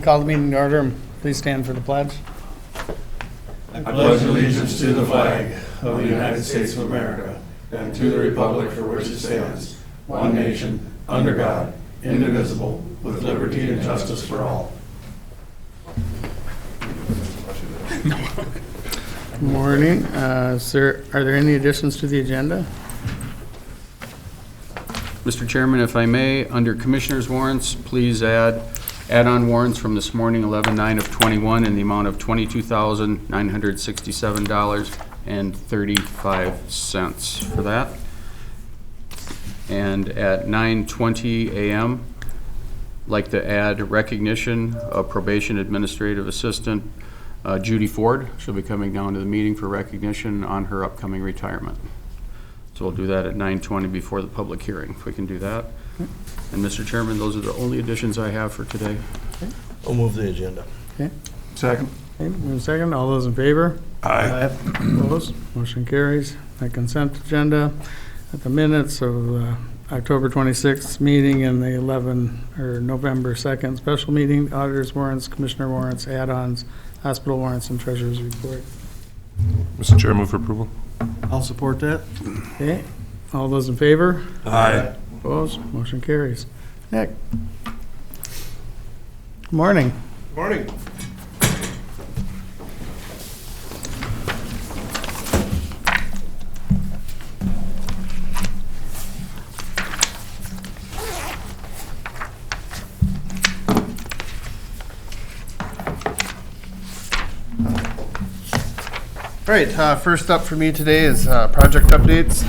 call the meeting to order, and please stand for the pledge. I pledge allegiance to the flag of the United States of America and to the republic for which it stands, one nation, under God, indivisible, with liberty and justice for all. Good morning. Sir, are there any additions to the agenda? Mr. Chairman, if I may, under Commissioners' warrants, please add-on warrants from this morning, 11/9 of 21, in the amount of $22,967.35 for that. And at 9:20 a.m., like to add recognition of Probation Administrative Assistant Judy Ford. She'll be coming down to the meeting for recognition on her upcoming retirement. So we'll do that at 9:20 before the public hearing, if we can do that. And Mr. Chairman, those are the only additions I have for today. Okay. I'll move the agenda. Okay. Second. Okay, move second. All those in favor? Aye. Opposed? Motion carries. The consent agenda at the minutes of October 26th meeting and the November 2nd special meeting, auditors warrants, commissioner warrants, add-ons, hospital warrants, and treasurer's report. Mr. Chair, move for approval. I'll support that. Okay. All those in favor? Aye. Opposed? Motion carries. Nick? Good morning. Morning. All right, first up for me today is project updates.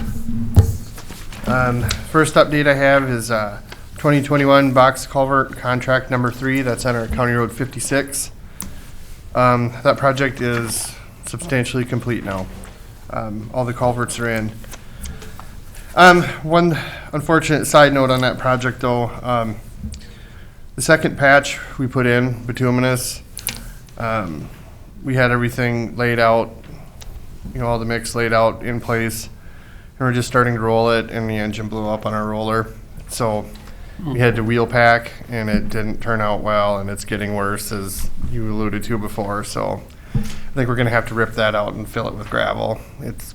First update I have is 2021 box culvert contract number 3. That's on our County Road 56. That project is substantially complete now. All the culverts are in. One unfortunate side note on that project though, the second patch we put in, bituminous, we had everything laid out, all the mix laid out in place, and we're just starting to roll it, and the engine blew up on our roller. So we had to wheel pack, and it didn't turn out well, and it's getting worse, as you alluded to before. So I think we're going to have to rip that out and fill it with gravel. It's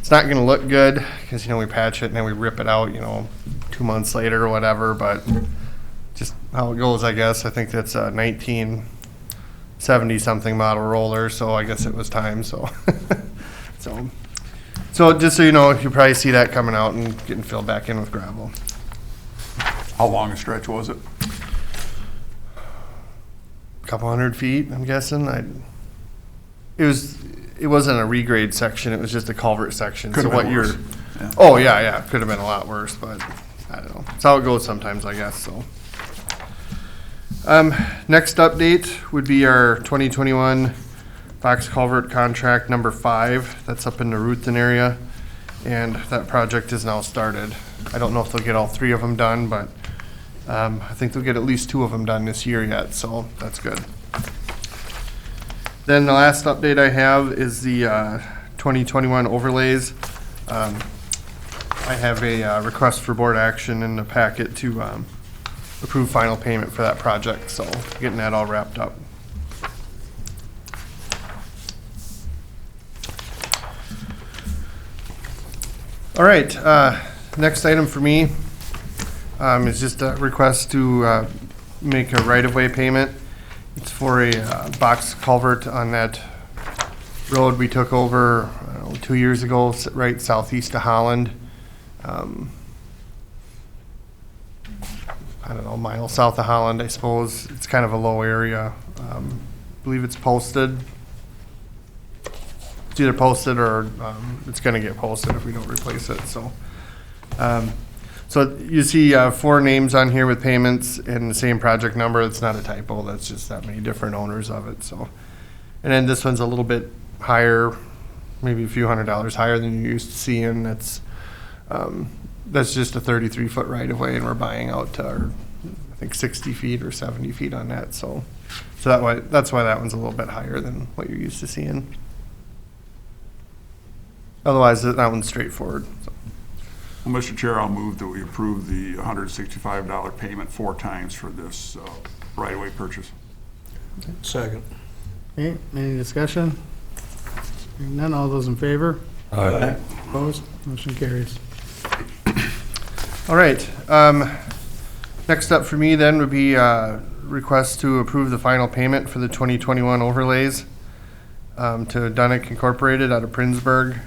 not going to look good because, we patch it and then we rip it out, 2 months later or whatever, but just how it goes, I guess. I think that's a 1970-something model roller, so I guess it was time, so. So just so you know, you'll probably see that coming out and getting filled back in with gravel. How long a stretch was it? A couple 100 feet, I'm guessing. It wasn't a regrade section, it was just a culvert section. Could have been worse. Yeah. Oh yeah, could have been a lot worse, but I don't know. It's how it goes sometimes, I guess, so. Next update would be our 2021 box culvert contract number 5. That's up in the Ruthven area, and that project is now started. I don't know if they'll get all 3 of them done, but I think they'll get at least 2 of them done this year yet, so that's good. Then the last update I have is the 2021 overlays. I have a request for board action in the packet to approve final payment for that project, so getting that all wrapped up. All right, next item for me is just a request to make a right-of-way payment. It's for a box culvert on that road we took over 2 years ago, right southeast of Holland. I don't know, a mile south of Holland, I suppose. It's kind of a low area. I believe it's posted. It's either posted or it's going to get posted if we don't replace it. So you see 4 names on here with payments and the same project number. It's not a typo. That's just that many different owners of it. So, and then this one's a little bit higher, maybe a few $100s higher than you're used to seeing. That's just a 33-foot right of way, and we're buying out to I think 60 feet or 70 feet on that. So that's why that one's a little bit higher than what you're used to seeing. Otherwise, that one's straightforward. So. Well, Mr. Chair, I'll move that we approve the $165 payment 4 times for this right-of-way purchase. Second. Okay, any discussion? Hearing none, all those in favor? Aye. Opposed? Motion carries. All right. Next up for me then would be request to approve the final payment for the 2021 overlays to Dunick Incorporated out of Prinsburg.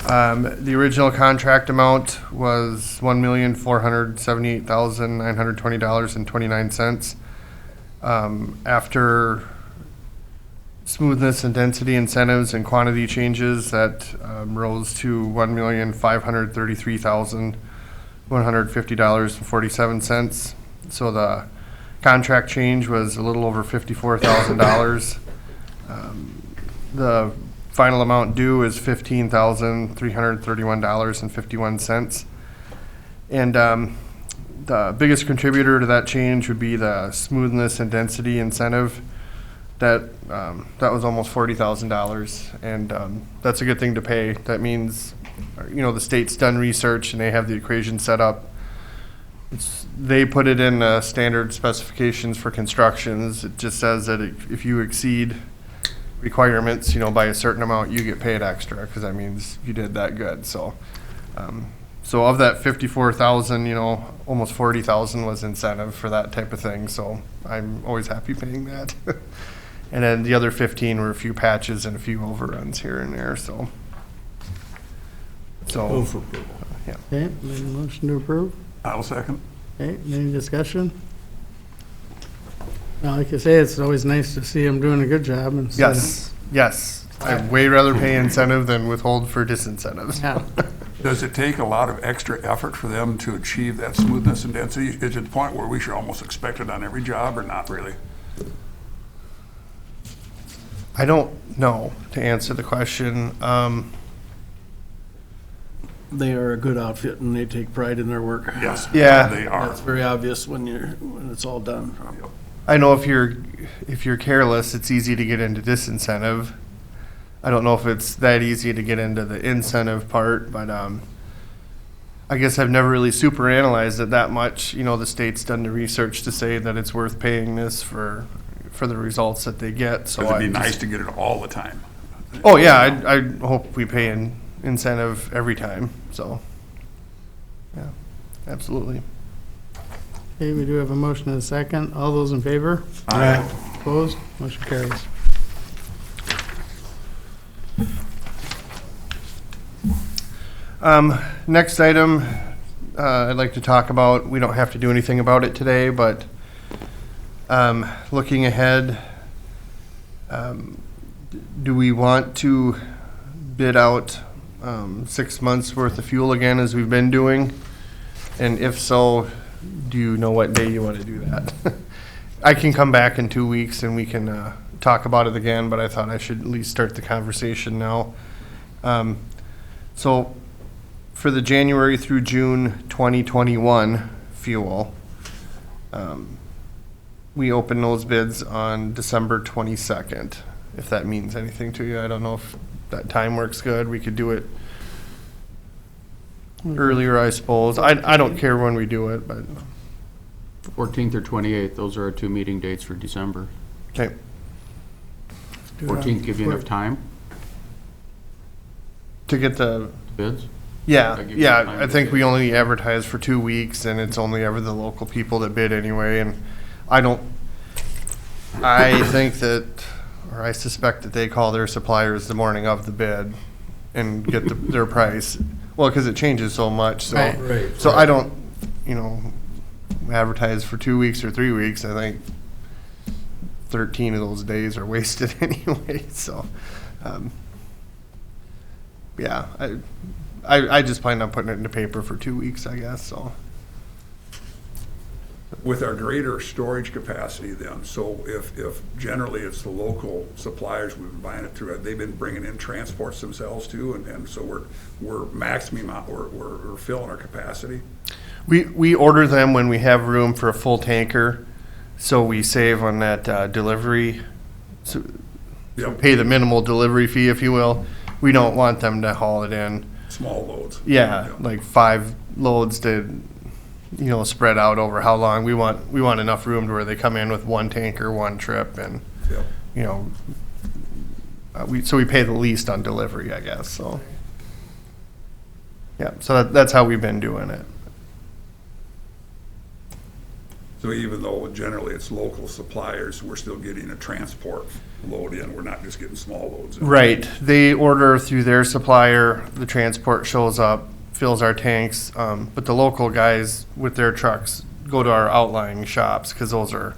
The original contract amount was $1,478,920.29. After smoothness and density incentives and quantity changes, that rose to $1,533,150.47. So the contract change was a little over $54,000. The final amount due is $15,331.51. And the biggest contributor to that change would be the smoothness and density incentive. That was almost $40,000, and that's a good thing to pay. That means, the state's done research and they have the equation set up. They put it in standard specifications for constructions. It just says that if you exceed requirements, by a certain amount, you get paid extra, because that means you did that good. So of that 54,000, almost 40,000 was incentive for that type of thing. So I'm always happy paying that. And then the other 15 were a few patches and a few overruns here and there. So Move for approval. yeah. Okay, need a motion to approve? I'll second. Okay, any discussion? Well, like I say, it's always nice to see them doing a good job instead of. Yes. I'd way rather pay incentive than withhold for disincentives. Yeah. Does it take a lot of extra effort for them to achieve that smoothness and density? Is it the point where we should almost expect it on every job, or not really? I don't know, to answer the question. They are a good outfit and they take pride in their work. Yes. Yeah. They are. That's very obvious when it's all done. I know if you're careless, it's easy to get into disincentive. I don't know if it's that easy to get into the incentive part, but I guess I've never really super analyzed it that much. The state's done the research to say that it's worth paying this for the results that they get. So It'd be nice to get it all the time. Oh yeah, I hope we pay an incentive every time. So yeah, absolutely. Okay, we do have a motion and a second. All those in favor? Aye. Opposed? Motion carries. Next item I'd like to talk about, we don't have to do anything about it today, but looking ahead, do we want to bid out 6 months worth of fuel again as we've been doing? And if so, do you know what day you want to do that? I can come back in 2 weeks and we can talk about it again, but I thought I should at least start the conversation now. So for the January through June 2021 fuel, we opened those bids on December 22nd, if that means anything to you. I don't know if that time works good. We could do it earlier, I suppose. I don't care when we do it, but 14th or 28th, those are our two meeting dates for December. okay. 14th give you enough time, To get the, bids? yeah, That gives you time I to think bid. we only advertise for 2 weeks and it's only ever the local people that bid anyway. And I think that, or I suspect that they call their suppliers the morning of the bid and get their price. Well, because it changes so much, so. Right. So I don't, advertise for 2 weeks or 3 weeks. I think 13 of those days are wasted anyway, so, yeah, I just plan on putting it into paper for 2 weeks, I guess, so. With our greater storage capacity then, so if generally it's the local suppliers we've been buying it through, they've been bringing in transports themselves too, and so we're maximum out, we're filling our capacity. We order them when we have room for a full tanker, so we save on that delivery, so Yep. pay the minimal delivery fee, if you will. We don't want them to haul it in. Small loads. Yeah, like 5 loads to spread out over how long. We want enough room to where they come in with one tanker, one trip, and, Yep. so we pay the least on delivery, I guess, so. Yeah, so that's how we've been doing it. So even though generally it's local suppliers, we're still getting a transport load in, we're not just getting small loads in. Right, they order through their supplier, the transport shows up, fills our tanks, but the local guys with their trucks go to our outlying shops, because those are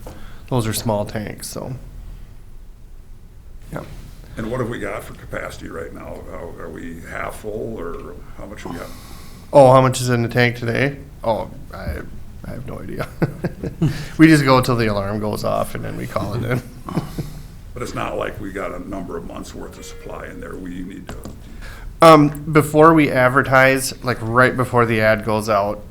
small tanks, so. Yeah. And what have we got for capacity right now? Are we half full, or how much we got? Oh, how much is in the tank today? Oh, I have no idea. We just go till the alarm goes off and then we call it in. But it's not like we got a number of months worth of supply in there, we need to. Before we advertise, like right before the ad goes out,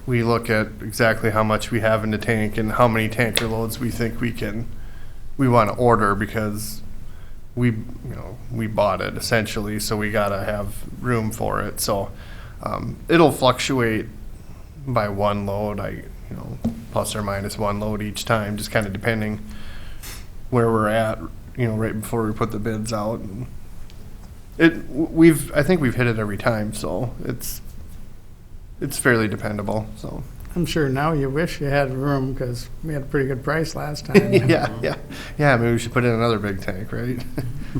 we look at exactly how much we have in the tank and how many tanker loads we think we want to order, because we bought it essentially, so we gotta have room for it. So it'll fluctuate by one load, plus or minus one load each time, just kind of depending where we're at, right before we put the bids out. And I think we've hit it every time, so it's fairly dependable. So I'm sure now you wish you had room, because we had a pretty good price last time. yeah. Maybe we should put in another big tank, right?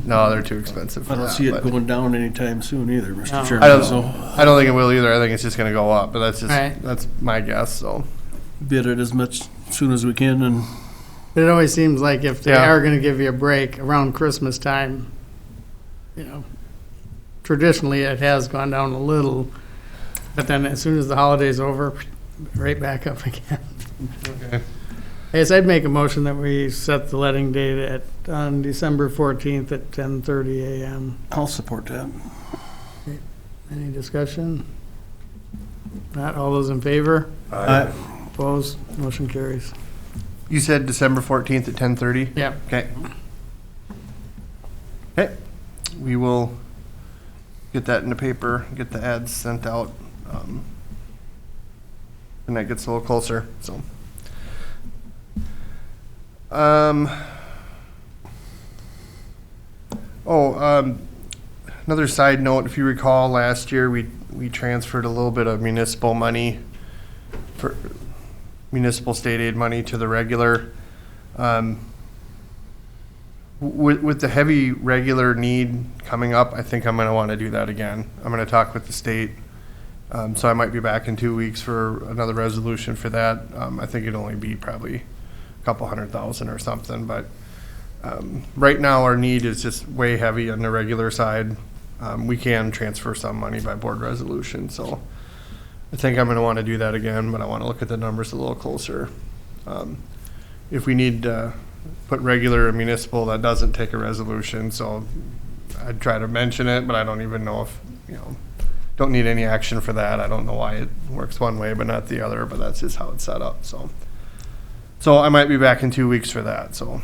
No, they're too expensive for I don't that, see it but going down anytime soon either, Mr. No. Chairman. I don't think it will either. I think it's just going to go up, but Right. that's my guess. So Bid it as much soon as we can, and It always seems like if they Yeah. are gonna give you a break around Christmas time, traditionally it has gone down a little, but then as soon as the holiday's over, right back up again. okay. I guess I'd make a motion that we set the letting date on December 14th at 10:30 a.m. I'll support that. Any discussion? Not all those in favor? Aye. Opposed? Motion carries. You said December 14th at 10:30? Yeah. Okay. Okay. We will get that in the paper, get the ads sent out, when that gets a little closer, so. Another side note, if you recall, last year, we transferred a little bit of municipal money, for municipal state aid money to the regular. With the heavy regular need coming up, I think I'm gonna wanna do that again. I'm gonna talk with the state. So I might be back in 2 weeks for another resolution for that. I think it'd only be probably a couple $100,000 or something, but right now our need is just way heavy on the regular side. We can transfer some money by board resolution, so I think I'm gonna wanna do that again, but I wanna look at the numbers a little closer. If we need to put regular and municipal, that doesn't take a resolution, so I'd try to mention it, but I don't even know if, don't need any action for that. I don't know why it works one way but not the other, but that's just how it's set up, so. So I might be back in 2 weeks for that, so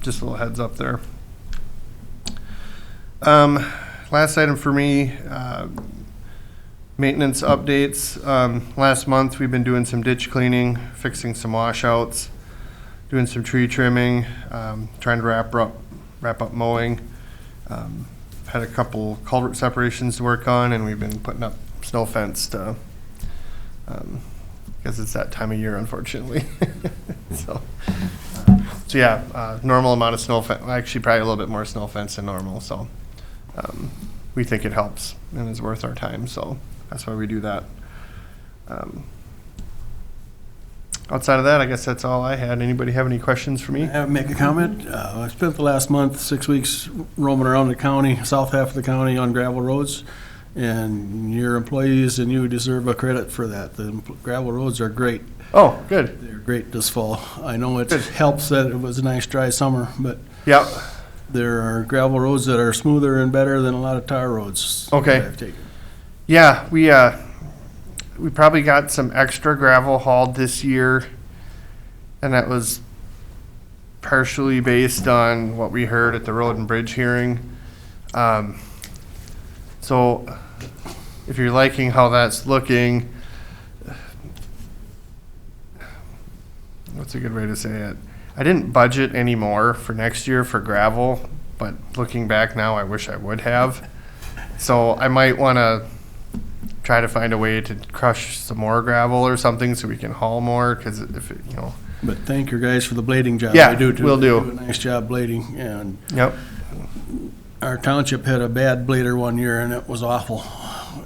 just a little heads up there. Last item for me, maintenance updates. Last month, we've been doing some ditch cleaning, fixing some washouts, doing some tree trimming, trying to wrap up mowing. Had a couple culvert separations to work on, and we've been putting up snow fence to, because it's that time of year, unfortunately. So yeah, normal amount of snow fence, actually probably a little bit more snow fence than normal, so we think it helps and is worth our time, so that's why we do that. Outside of that, I guess that's all I had. Anybody have any questions for me? Make a comment. I spent the last month, 6 weeks, roaming around the county, south half of the county on gravel roads, and your employees and you deserve a credit for that. The gravel roads are great. Oh, good. They're great this fall. I know it Good. helps that it was a nice dry summer, but Yep. there are gravel roads that are smoother and better than a lot of tar roads. Okay. that I've taken. Yeah, we probably got some extra gravel hauled this year, and that was partially based on what we heard at the road and bridge hearing. So if you're liking how that's looking, That's a good way to say it. I didn't budget any more for next year for gravel, but looking back now, I wish I would have. So I might want to try to find a way to crush some more gravel or something so we can haul more, because if it, you know. But thank your guys for the blading job. Yeah, They do too. will do. They a nice job blading, and Yep. our township had a bad blader one year, and it was awful.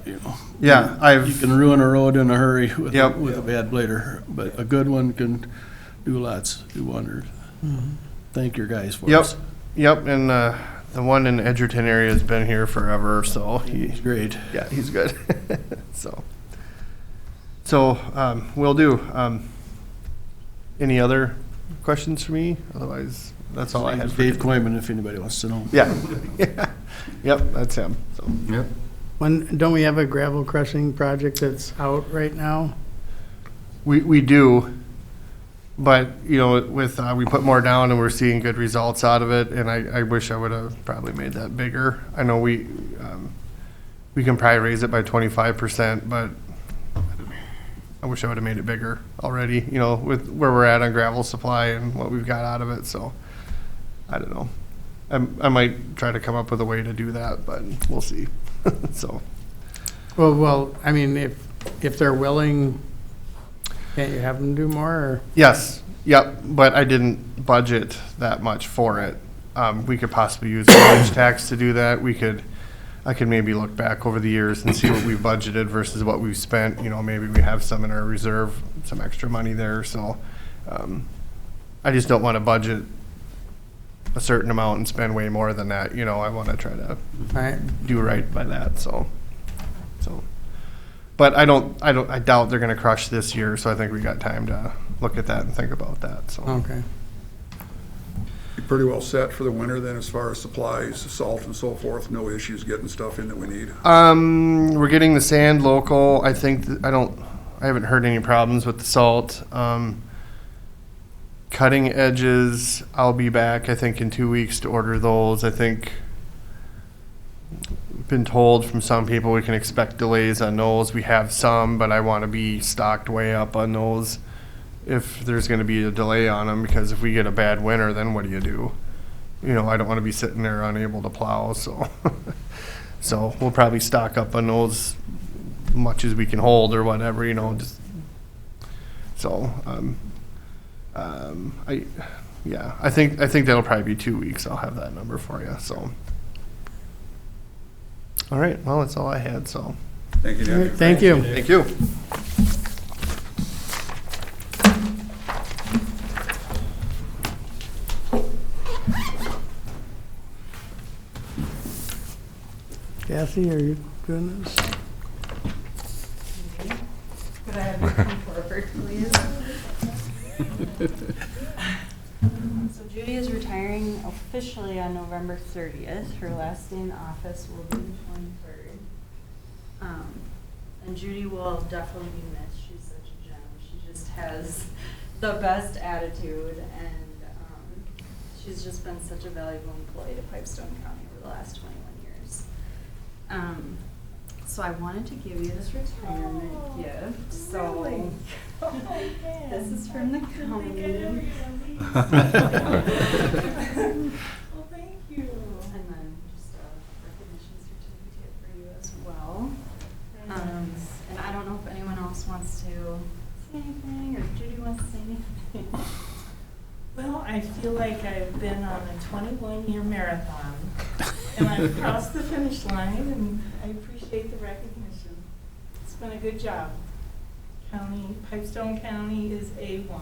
You know, Yeah, you can ruin a road in a hurry with, Yep. with a bad blader, but a good one can do wonders. Thank your guys for Yep. us. Yep, and the one in Edgerton area has been here forever, so It's great. yeah, he's good. So will do. Any other questions for me? Otherwise, that's all I had for Dave Coyman, if anybody wants to know. Yeah. Yep, that's him. So Yep. Don't we have a gravel crushing project that's out right now? we do, but you know, with we put more down and we're seeing good results out of it. And I wish I would have probably made that bigger. I know we can probably raise it by 25%, but I wish I would have made it bigger already. You know, with where we're at on gravel supply and what we've got out of it. So I don't know. I might try to come up with a way to do that, but we'll see. So Well, I mean, if they're willing, can't you have them do more, or? yes, yep. But I didn't budget that much for it. We could possibly use wage tax to do that. I could maybe look back over the years and see what we've budgeted versus what we've spent. You know, maybe we have some in our reserve, some extra money there. So I just don't want to budget a certain amount and spend way more than that. You know, I want to try to Right. do right by that. So, but I doubt they're going to crush this year. So I think we got time to look at that and think about that. So. Okay. You're pretty well set for the winter then, as far as supplies, salt and so forth, no issues getting stuff in that we need? We're getting the sand local. I think I haven't heard any problems with the salt. Cutting edges, I'll be back, I think, in 2 weeks to order those. I think been told from some people we can expect delays on those. We have some, but I want to be stocked way up on those if there's going to be a delay on them, because if we get a bad winter, then what do you do? You know, I don't want to be sitting there unable to plow, so so we'll probably stock up on those much as we can hold or whatever, you know, just so I think that'll probably be 2 weeks. I'll have that number for you. So all right, well, that's all I had. So Thank you, All right, Nick. thank you. thank you. Kathy, are you doing this? Could I have you come forward, please? So Judy is retiring officially on November 30th. Her last day in office will be the 23rd. And Judy will definitely be missed. She's such a gem. She just has the best attitude, and she's just been such a valuable employee to Pipestone County over the last 21 years. So I wanted to give you this retirement gift. So this is from the county. Well, thank you. And then just a recognition certificate for you as well. And I don't know if anyone else wants to say anything, or Judy wants to say anything. Well, I feel like I've been on a 21-year marathon, and I've crossed the finish line, and I appreciate the recognition. It's been a good job. Pipestone County is A1.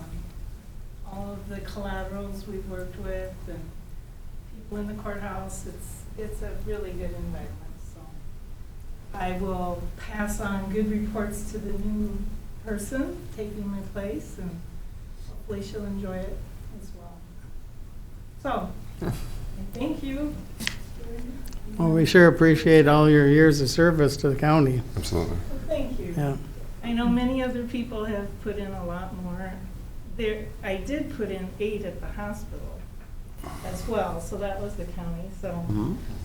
All of the collaterals we've worked with and people in the courthouse, it's a really good environment. So I will pass on good reports to the new person taking my place, and hopefully she'll enjoy it as well. So, thank you. Well, we sure appreciate all your years of service to the county. Absolutely. Well, thank you. Yeah. I know many other people have put in a lot more. I did put in 8 at the hospital as well, so that was the county. So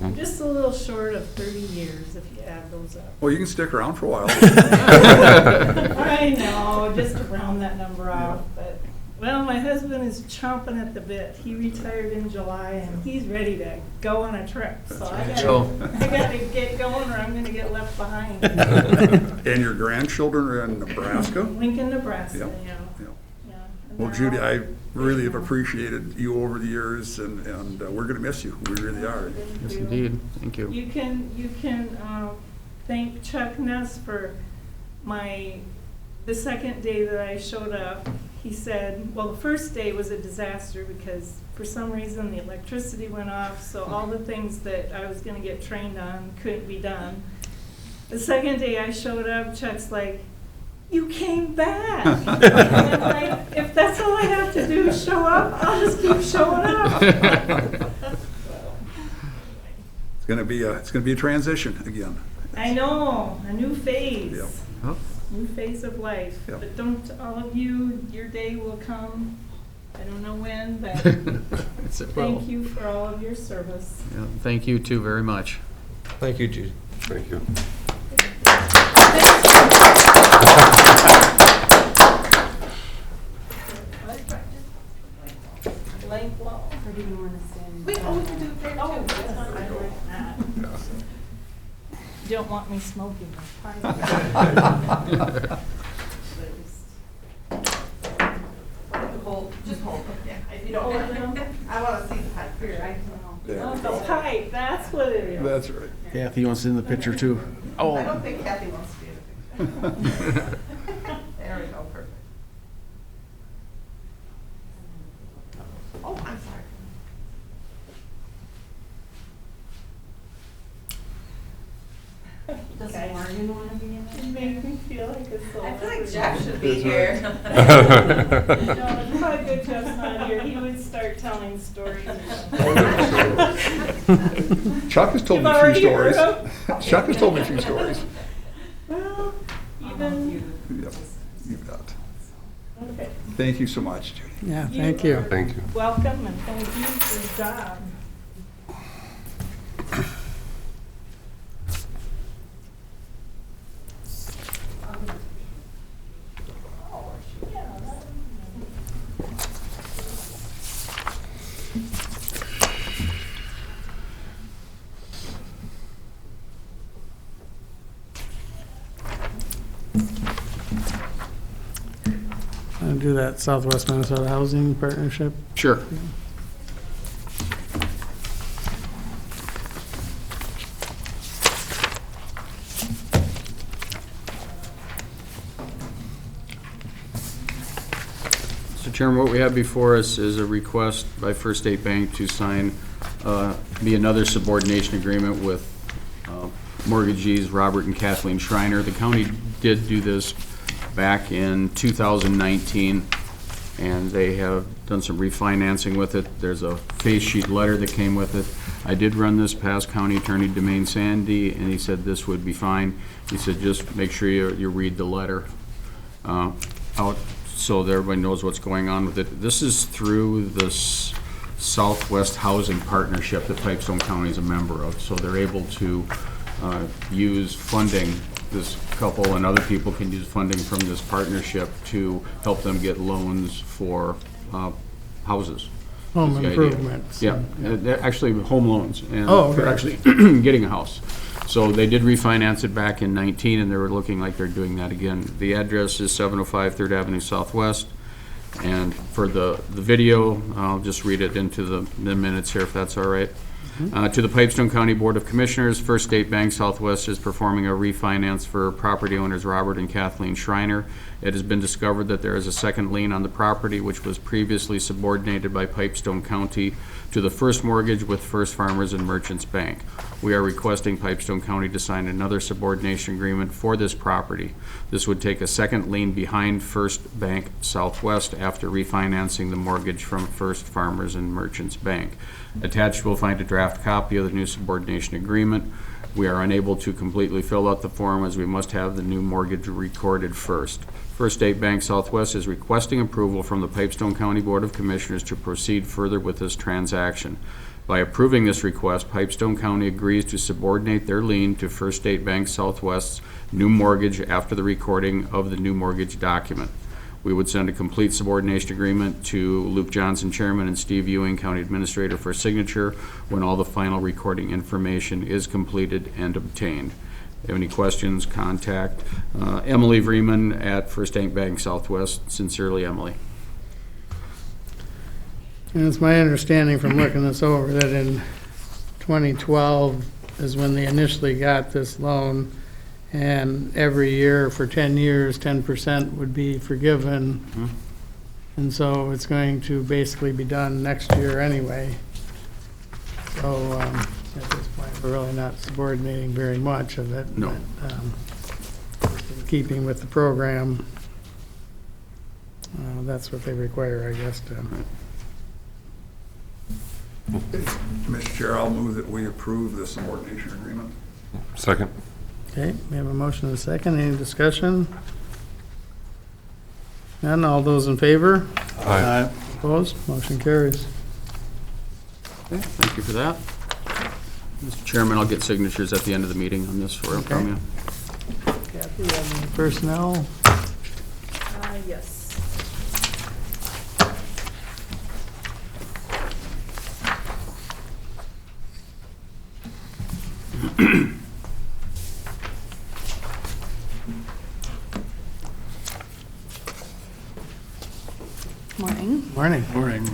I'm just a little short of 30 years if you add those up. Well, you can stick around for a while. I know, just to round that number off, but Well, my husband is chomping at the bit. He retired in July and he's ready to go on a trip. So I gotta get going or I'm gonna get left behind. And your grandchildren are in Nebraska? Lincoln, Nebraska, Yep. yeah. Yep. Yeah. And Well, they're Judy, all- I really have appreciated you over the years, and we're gonna miss you. We really are. Thank Yes, you. indeed. Thank you. You can thank Chuck Ness for the second day that I showed up. He said, well, the first day was a disaster because for some reason the electricity went off, so all the things that I was gonna get trained on couldn't be done. The second day I showed up, Chuck's like, you came back. And I'm like, if that's all I have to do is show up, I'll just keep showing up. It's gonna be a transition again. I know, a new phase. Yep. Oh, New phase of life. Yep. But don't all of you, your day will come. I don't know when, but It's- thank you for all of your service. yeah, thank you too very much. Thank you, Judy. Thank you. Blank wall. Or do you want to stand? We can do it there too. That's fine. I like that. You don't want me smoking the pipe. Just hold them, yeah. If you Hold don't, them. I want to see the pipe. Here, I can. Oh, the pipe, that's what it is. That's right. Kathy wants in the picture too. I don't think Kathy wants to be in the picture. There we go, perfect. Oh, I'm sorry. Does Okay. Morgan want to be in You it? make me feel like a celebrity. I feel like Jeff should be here. No, it's probably good Jeff's not here. He would start telling stories. Chuck has told me You've a already few heard stories. them? Chuck has told me a few stories. Well, even, Yep, you bet. okay. Thank you so much, Judy. Yeah, thank you. are Thank you. Welcome and thank you for your job. Oh, yeah, that- I'll do that Southwest Minnesota Housing Partnership. Sure. Mr. Chairman, what we have before us is a request by First State Bank to sign, be another subordination agreement with mortgagees Robert and Kathleen Schreiner. The county did do this back in 2019, and they have done some refinancing with it. There's a face sheet letter that came with it. I did run this past County Attorney Demain Sandy, and he said this would be fine. He said, just make sure you read the letter out so that everybody knows what's going on with it. This is through this Southwest Housing Partnership that Pipestone County is a member of, so they're able to use funding. This couple and other people can use funding from this partnership to help them get loans for houses. Home That's the idea. improvements. Yeah, they're actually home loans and Oh, for okay. actually getting a house. So they did refinance it back in 19, and they were looking like they're doing that again. The address is 705 3rd Avenue Southwest. And for the video, I'll just read it into the minutes here, if that's all right. To the Pipestone County Board of Commissioners, First State Bank Southwest is performing a refinance for property owners Robert and Kathleen Schreiner. It has been discovered that there is a second lien on the property, which was previously subordinated by Pipestone County to the first mortgage with First Farmers and Merchants Bank. We are requesting Pipestone County to sign another subordination agreement for this property. This would take a second lien behind First Bank Southwest after refinancing the mortgage from First Farmers and Merchants Bank. Attached, we'll find a draft copy of the new subordination agreement. We are unable to completely fill out the form as we must have the new mortgage recorded first. First State Bank Southwest is requesting approval from the Pipestone County Board of Commissioners to proceed further with this transaction. By approving this request, Pipestone County agrees to subordinate their lien to First State Bank Southwest's new mortgage after the recording of the new mortgage document. We would send a complete subordination agreement to Luke Johnson, Chairman, and Steve Ewing, County Administrator, for signature when all the final recording information is completed and obtained. If you have any questions, contact Emily Vreeman at First Bank Bank Southwest. Sincerely, Emily. And it's my understanding from looking this over that in 2012 is when they initially got this loan, and every year for 10 years, 10% would be forgiven. And so it's going to basically be done next year anyway. So at this point, we're really not subordinating very much of it. No. But, in keeping with the program, that's what they require, I guess, to. Mr. Chair, I'll move that we approve the subordination agreement. Second. Okay, we have a motion and a second. Any discussion? None. All those in favor? Aye. Opposed? Motion carries. Okay, thank you for that. Mr. Chairman, I'll get signatures at the end of the meeting on this from you. Kathy, you have any personnel? Yes. Morning. Morning. Morning.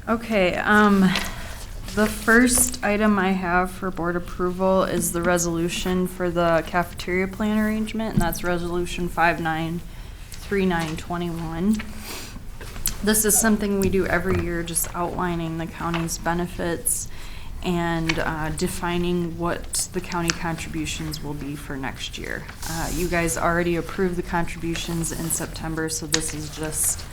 Okay, the first item I have for board approval is the resolution for the cafeteria plan arrangement, and that's resolution 593921. This is something we do every year, just outlining the county's benefits and defining what the county contributions will be for next year. You guys already approved the contributions in September, so this is just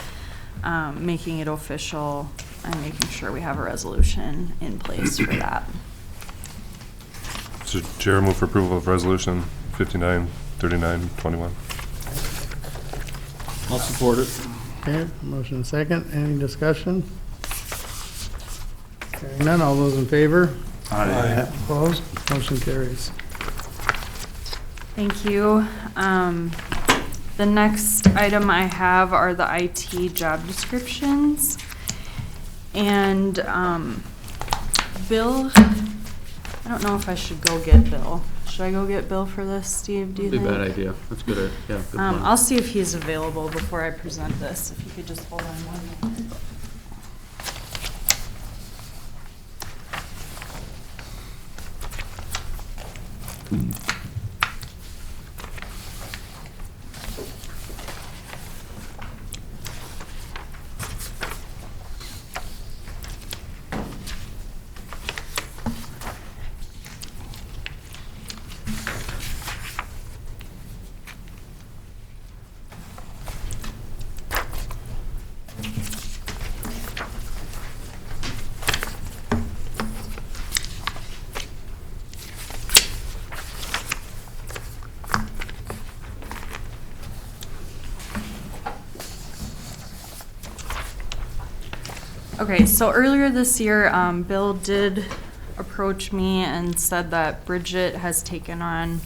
making it official and making sure we have a resolution in place for that. So Chair, move for approval of resolution 593921. I'll support it. Okay, motion and second. Any discussion? Hearing none. All those in favor? Aye. Opposed? Motion carries. Thank you. The next item I have are the IT job descriptions. And Bill, I don't know if I should go get Bill. Should I go get Bill for this, Steve, do you Be a think? bad idea. That's good. Yeah, good plan. I'll see if he's available before I present this. If you could just hold on one moment. Okay, so earlier this year, Bill did approach me and said that Bridget has taken on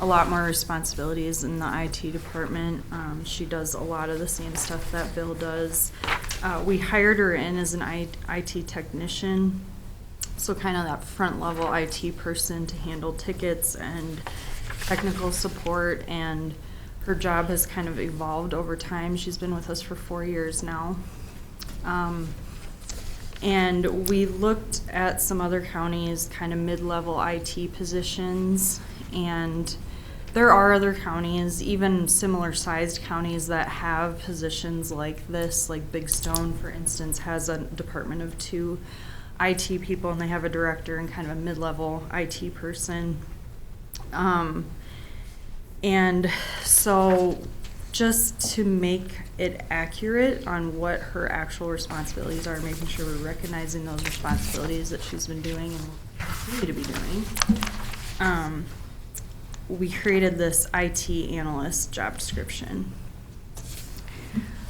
a lot more responsibilities in the IT department. She does a lot of the same stuff that Bill does. We hired her in as an IT technician, so kind of that front level IT person to handle tickets and technical support, and her job has kind of evolved over time. She's been with us for 4 years now. And we looked at some other counties, kind of mid-level IT positions, and there are other counties, even similar-sized counties, that have positions like this. Like Big Stone, for instance, has a department of 2 IT people, and they have a director and kind of a mid-level IT person. And so just to make it accurate on what her actual responsibilities are, making sure we're recognizing those responsibilities that she's been doing and will continue to be doing, we created this IT analyst job description.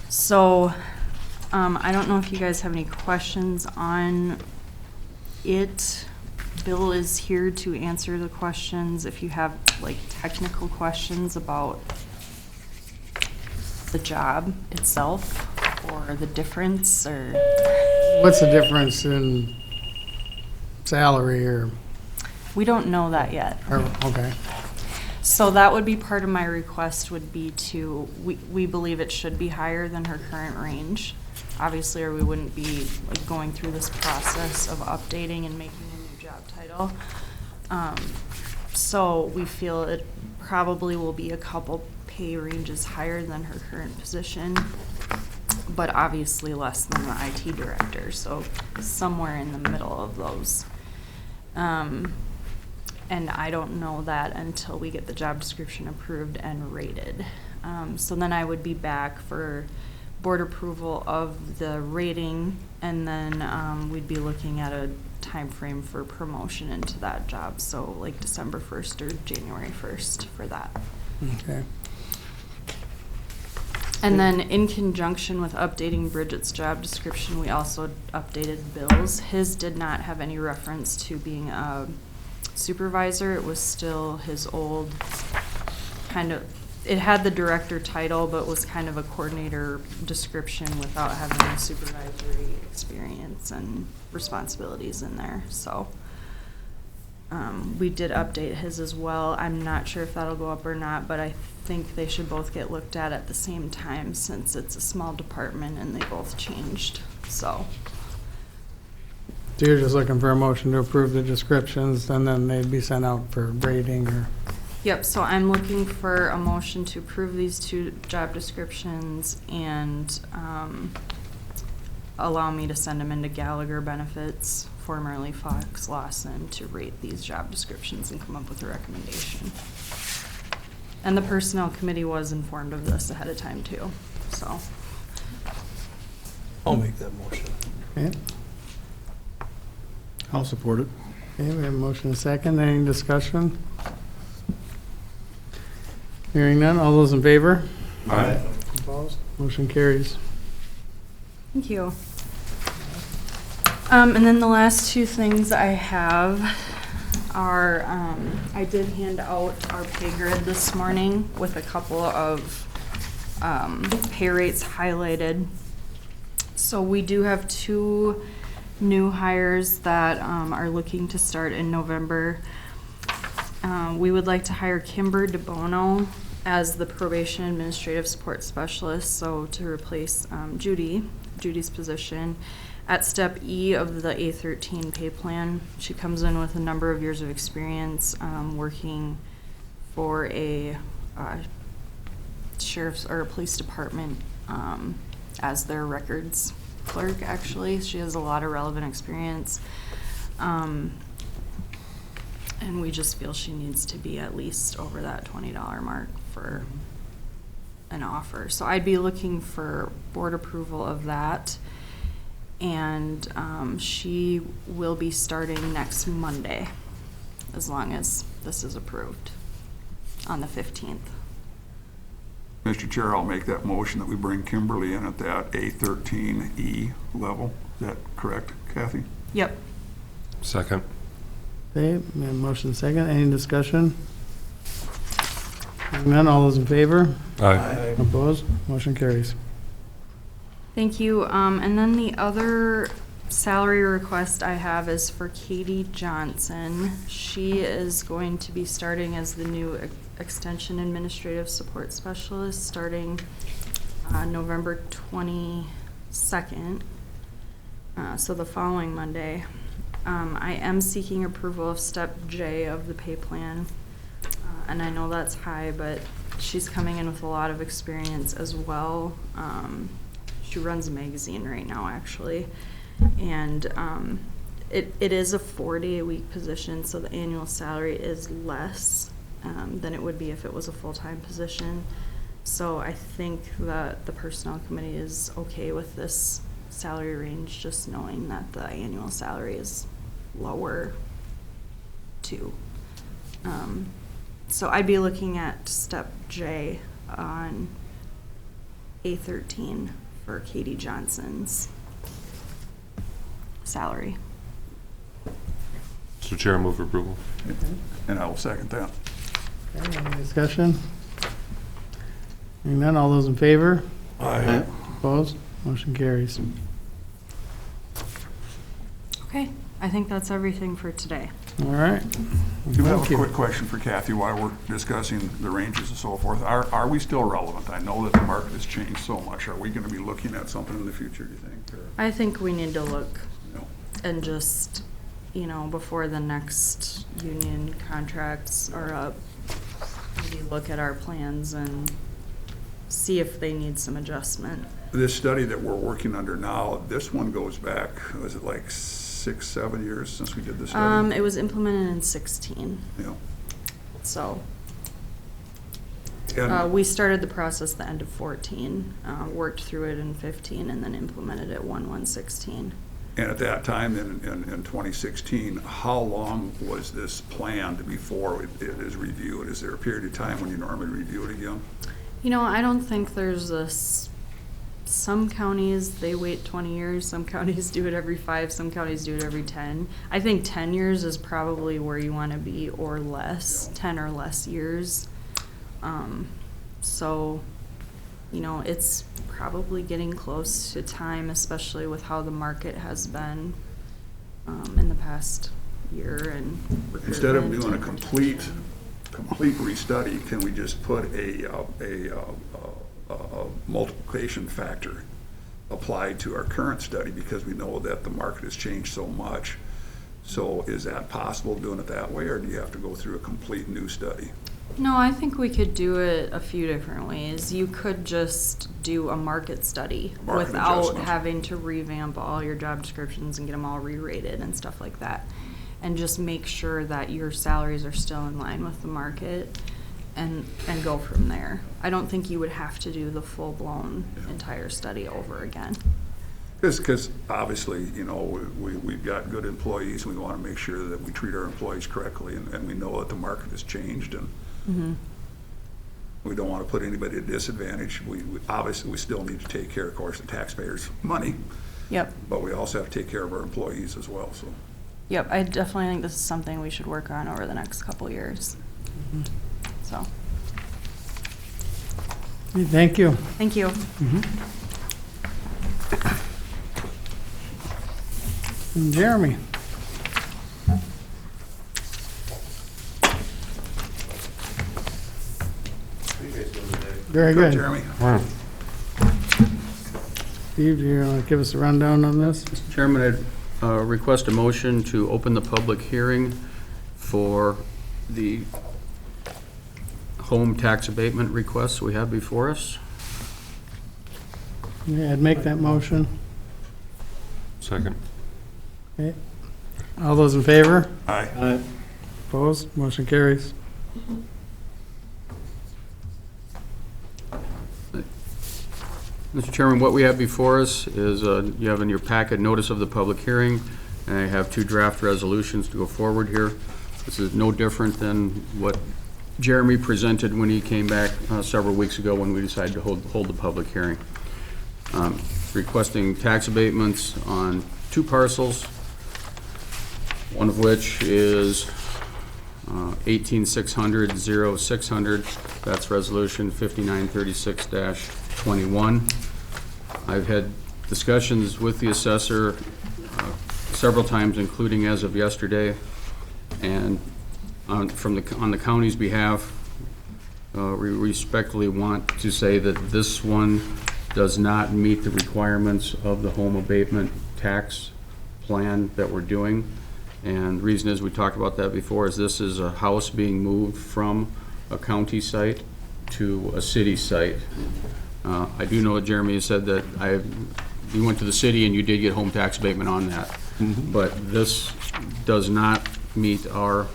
So I don't know if you guys have any questions on it. Bill is here to answer the questions if you have like technical questions about the job itself or the difference or? What's the difference in salary We don't know that yet. okay. So that would be part of my request would be to, we believe it should be higher than her current range. Obviously, or we wouldn't be like going through this process of updating and making a new job title. So we feel it probably will be a couple pay ranges higher than her current position, but obviously less than the IT director, so somewhere in the middle of those. And I don't know that until we get the job description approved and rated. So then I would be back for board approval of the rating, and then we'd be looking at a time frame for promotion into that job, so like December 1st or January 1st for that. Okay. And then in conjunction with updating Bridget's job description, we also updated Bill's. His did not have any reference to being a supervisor. It was still his old kind of, it had the director title, but was kind of a coordinator description without having a supervisory experience and responsibilities in there. So we did update his as well. I'm not sure if that'll go up or not, but I think they should both get looked at the same time since it's a small department and they both changed. So you're just looking for a motion to approve the descriptions, and then they'd be sent out for grading or? yep, so I'm looking for a motion to approve these two job descriptions and allow me to send them into Gallagher Benefits, formerly Fox Lawson, to rate these job descriptions and come up with a recommendation. And the Personnel Committee was informed of this ahead of time too, so. I'll make that motion. Okay, I'll support it. we have a motion and a second. Any discussion? Hearing none, all those in favor? Aye. Opposed? Motion carries. Thank you. And then the last two things I have are, I did hand out our pay grid this morning with a couple of pay rates highlighted. So we do have two new hires that are looking to start in November. We would like to hire Kimber DeBono as the probation administrative support specialist, so to replace Judy's position. At step E of the A13 pay plan, she comes in with a number of years of experience working for a sheriff's or a police department as their records clerk, actually. She has a lot of relevant experience. And we just feel she needs to be at least over that $20 mark for an offer. So I'd be looking for board approval of that. And she will be starting next Monday, as long as this is approved on the 15th. Mr. Chair, I'll make that motion that we bring Kimberly in at that A13E level. Is that correct, Kathy? Yep. Second. Okay, we have a motion and a second. Any discussion? Hearing none, all those in favor? Aye. Opposed? Motion carries. Thank you. And then the other salary request I have is for Katie Johnson. She is going to be starting as the new Extension Administrative Support Specialist starting November 22nd, so the following Monday. I am seeking approval of step J of the pay plan, and I know that's high, but she's coming in with a lot of experience as well. She runs a magazine right now, actually, and it is a 4-day-a-week position, so the annual salary is less than it would be if it was a full-time position. So I think that the Personnel Committee is okay with this salary range, just knowing that the annual salary is lower too. So I'd be looking at step J on A13 for Katie Johnson's salary. Mr. Chair, I move for approval. And I will second that. Okay, any discussion? Hearing none, all those in favor? Aye. Opposed? Motion carries. Okay, I think that's everything for today. All right. I do have Thank a you. quick question for Kathy while we're discussing the ranges and so forth. Are we still relevant? I know that the market has changed so much. Are we going to be looking at something in the future, do you think? Or, I think we need to look no? and just, before the next union contracts are up, maybe look at our plans and see if they need some adjustment. This study that we're working under now, this one goes back, was it like 6, 7 years since we did this study? It was implemented in 16, Yeah. so. And We started the process the end of 14, worked through it in 15, and then implemented it 1/1/16. and at that time, in 2016, how long was this planned before it is reviewed? Is there a period of time when you normally review it again? I don't think there's some counties, they wait 20 years, some counties do it every 5, some counties do it every 10. I think 10 years is probably where you want to be or less, 10 or less years. So, it's probably getting close to time, especially with how the market has been in the past year and Instead of recruitment doing a and complete restudy, can we just put a multiplication factor applied to our current study, because we know that the market has changed so much? So is that possible, doing it that way, or do you have to go through a complete new study? No, I think we could do it a few different ways. You could just do a market study Market without adjustment. having to revamp all your job descriptions and get them all re-rated and stuff like that. And just make sure that your salaries are still in line with the market and go from there. I don't think you would have to do the full-blown entire study over again. Because obviously, we've got good employees, and we want to make sure that we treat our employees correctly, and we know that the market has changed, and we don't want to put anybody at a disadvantage. We obviously, we still need to take care, of course, of taxpayers' money, Yep. but we also have to take care of our employees as well, so. Yep, I definitely think this is something we should work on over the next couple years. So, Thank you. thank you. And Jeremy? Very good. Jeremy? Steve, do you want to give us a rundown on this? Chairman, I'd request a motion to open the public hearing for the home tax abatement requests we have before us. Yeah, I'd make that motion. Second. Okay. All those in favor? Aye. Opposed? Motion carries. Mr. Chairman, what we have before us is, you have in your packet notice of the public hearing, and I have 2 draft resolutions to go forward here. This is no different than what Jeremy presented when he came back several weeks ago when we decided to hold the public hearing. Requesting tax abatements on 2 parcels, one of which is 18,600,0600. That's resolution 5936-21. I've had discussions with the assessor several times, including as of yesterday, and on the county's behalf, we respectfully want to say that this one does not meet the requirements of the home abatement tax plan that we're doing. And the reason is, we talked about that before, is this is a house being moved from a county site to a city site. I do know that Jeremy has said that you went to the city and you did get home tax abatement on that. But this does not meet our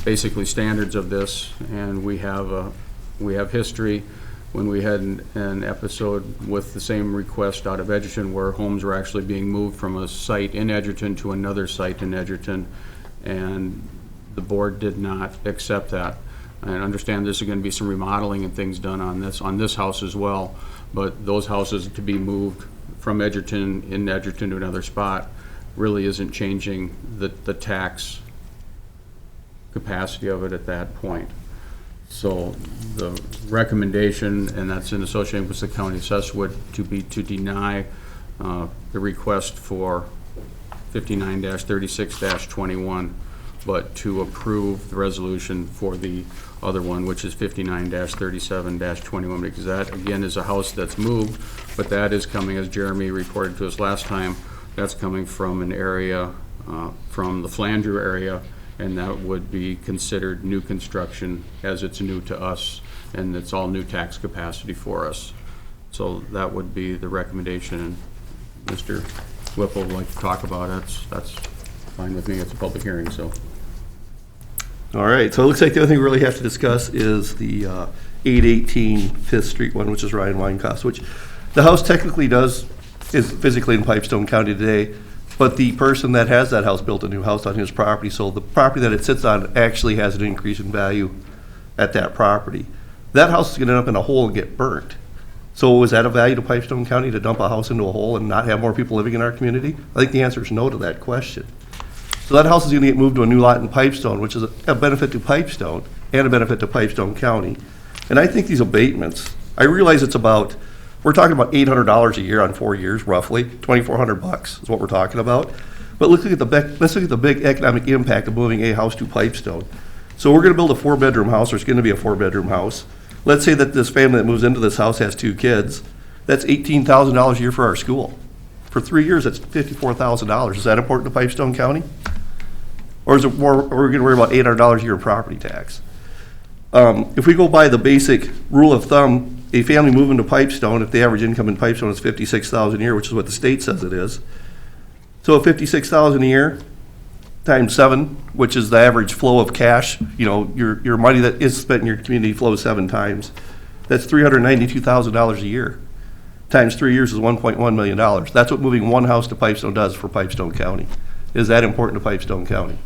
basically standards of this, and we have history when we had an episode with the same request out of Edgerton, where homes were actually being moved from a site in Edgerton to another site in Edgerton, and the board did not accept that. I understand there's going to be some remodeling and things done on this house as well, but those houses to be moved from Edgerton to another spot really isn't changing the tax capacity of it at that point. So the recommendation, and that's in association with the county assessor, would to be to deny the request for 59-36-21, but to approve the resolution for the other one, which is 59-37-21, because that, again, is a house that's moved, but that is coming, as Jeremy reported to us last time, that's coming from an area, from the Flandreau area, and that would be considered new construction as it's new to us, and it's all new tax capacity for us. So that would be the recommendation, and Mr. Whipple would like to talk about it. That's fine with me. It's a public hearing, so. All right, so it looks like the other thing we really have to discuss is the 818 Fifth Street one, which is Ryan Winecost, which the house technically is physically in Pipestone County today, but the person that has that house built a new house on his property, so the property that it sits on actually has an increase in value at that property. That house is gonna end up in a hole and get burnt. So is that a value to Pipestone County to dump a house into a hole and not have more people living in our community? I think the answer is no to that question. So that house is gonna get moved to a new lot in Pipestone, which is a benefit to Pipestone and a benefit to Pipestone County. And I think these abatements, I realize it's about, we're talking about $800 a year on 4 years, roughly. $2,400 is what we're talking about. But let's look at the big economic impact of moving a house to Pipestone. So we're gonna build a 4-bedroom house, or it's gonna be a 4-bedroom house. Let's say that this family that moves into this house has 2 kids. That's $18,000 a year for our school. For 3 years, that's $54,000. Is that important to Pipestone County? Or is it more, or we're gonna worry about $800 a year in property tax? If we go by the basic rule of thumb, a family moving to Pipestone, if the average income in Pipestone is $56,000 a year, which is what the state says it is. So $56,000 a year times 7, which is the average flow of cash, you know, your money that is spent in your community flows 7 times. That's $392,000 a year. Times 3 years is $1.1 million. That's what moving one house to Pipestone does for Pipestone County. Is that important to Pipestone County?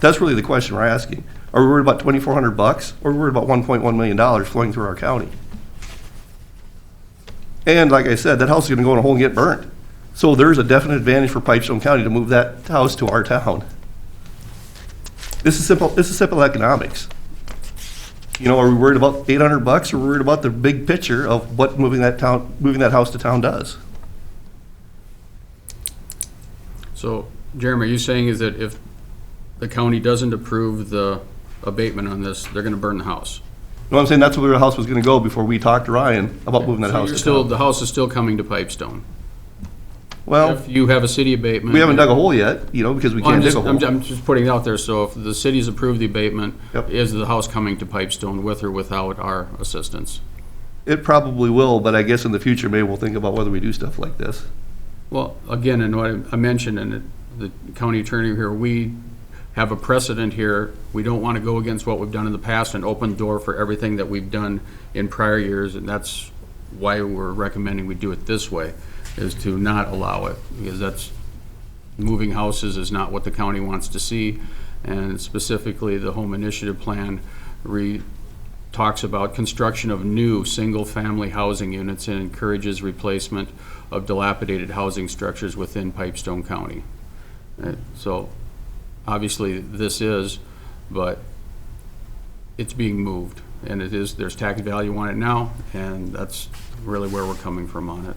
That's really the question we're asking. Are we worried about $2,400, or are we worried about $1.1 million flowing through our county? And like I said, that house is gonna go in a hole and get burnt. So there's a definite advantage for Pipestone County to move that house to our town. This is simple economics. You know, are we worried about $800, or are we worried about the big picture of what moving that house to town does? So, Jeremy, are you saying is that if the county doesn't approve the abatement on this, they're gonna burn the house? No, I'm saying that's where the house was gonna go before we talked to Ryan about moving that So house you're to still, town. the house is still coming to Pipestone? Well, If you have a city abatement. we haven't dug a hole yet, you know, because we Well, can't dig a hole. I'm just putting it out there, so if the city's approved the abatement, Yep. is the house coming to Pipestone with or without our assistance? It probably will, but I guess in the future, maybe we'll think about whether we do stuff like this. Well, again, and what I mentioned, and the county attorney here, we have a precedent here. We don't want to go against what we've done in the past and open the door for everything that we've done in prior years, and that's why we're recommending we do it this way, is to not allow it, because that's, moving houses is not what the county wants to see, and specifically the home initiative plan talks about construction of new single-family housing units and encourages replacement of dilapidated housing structures within Pipestone County. So, obviously, this is, but it's being moved, and it is, there's tax value on it now, and that's really where we're coming from on it.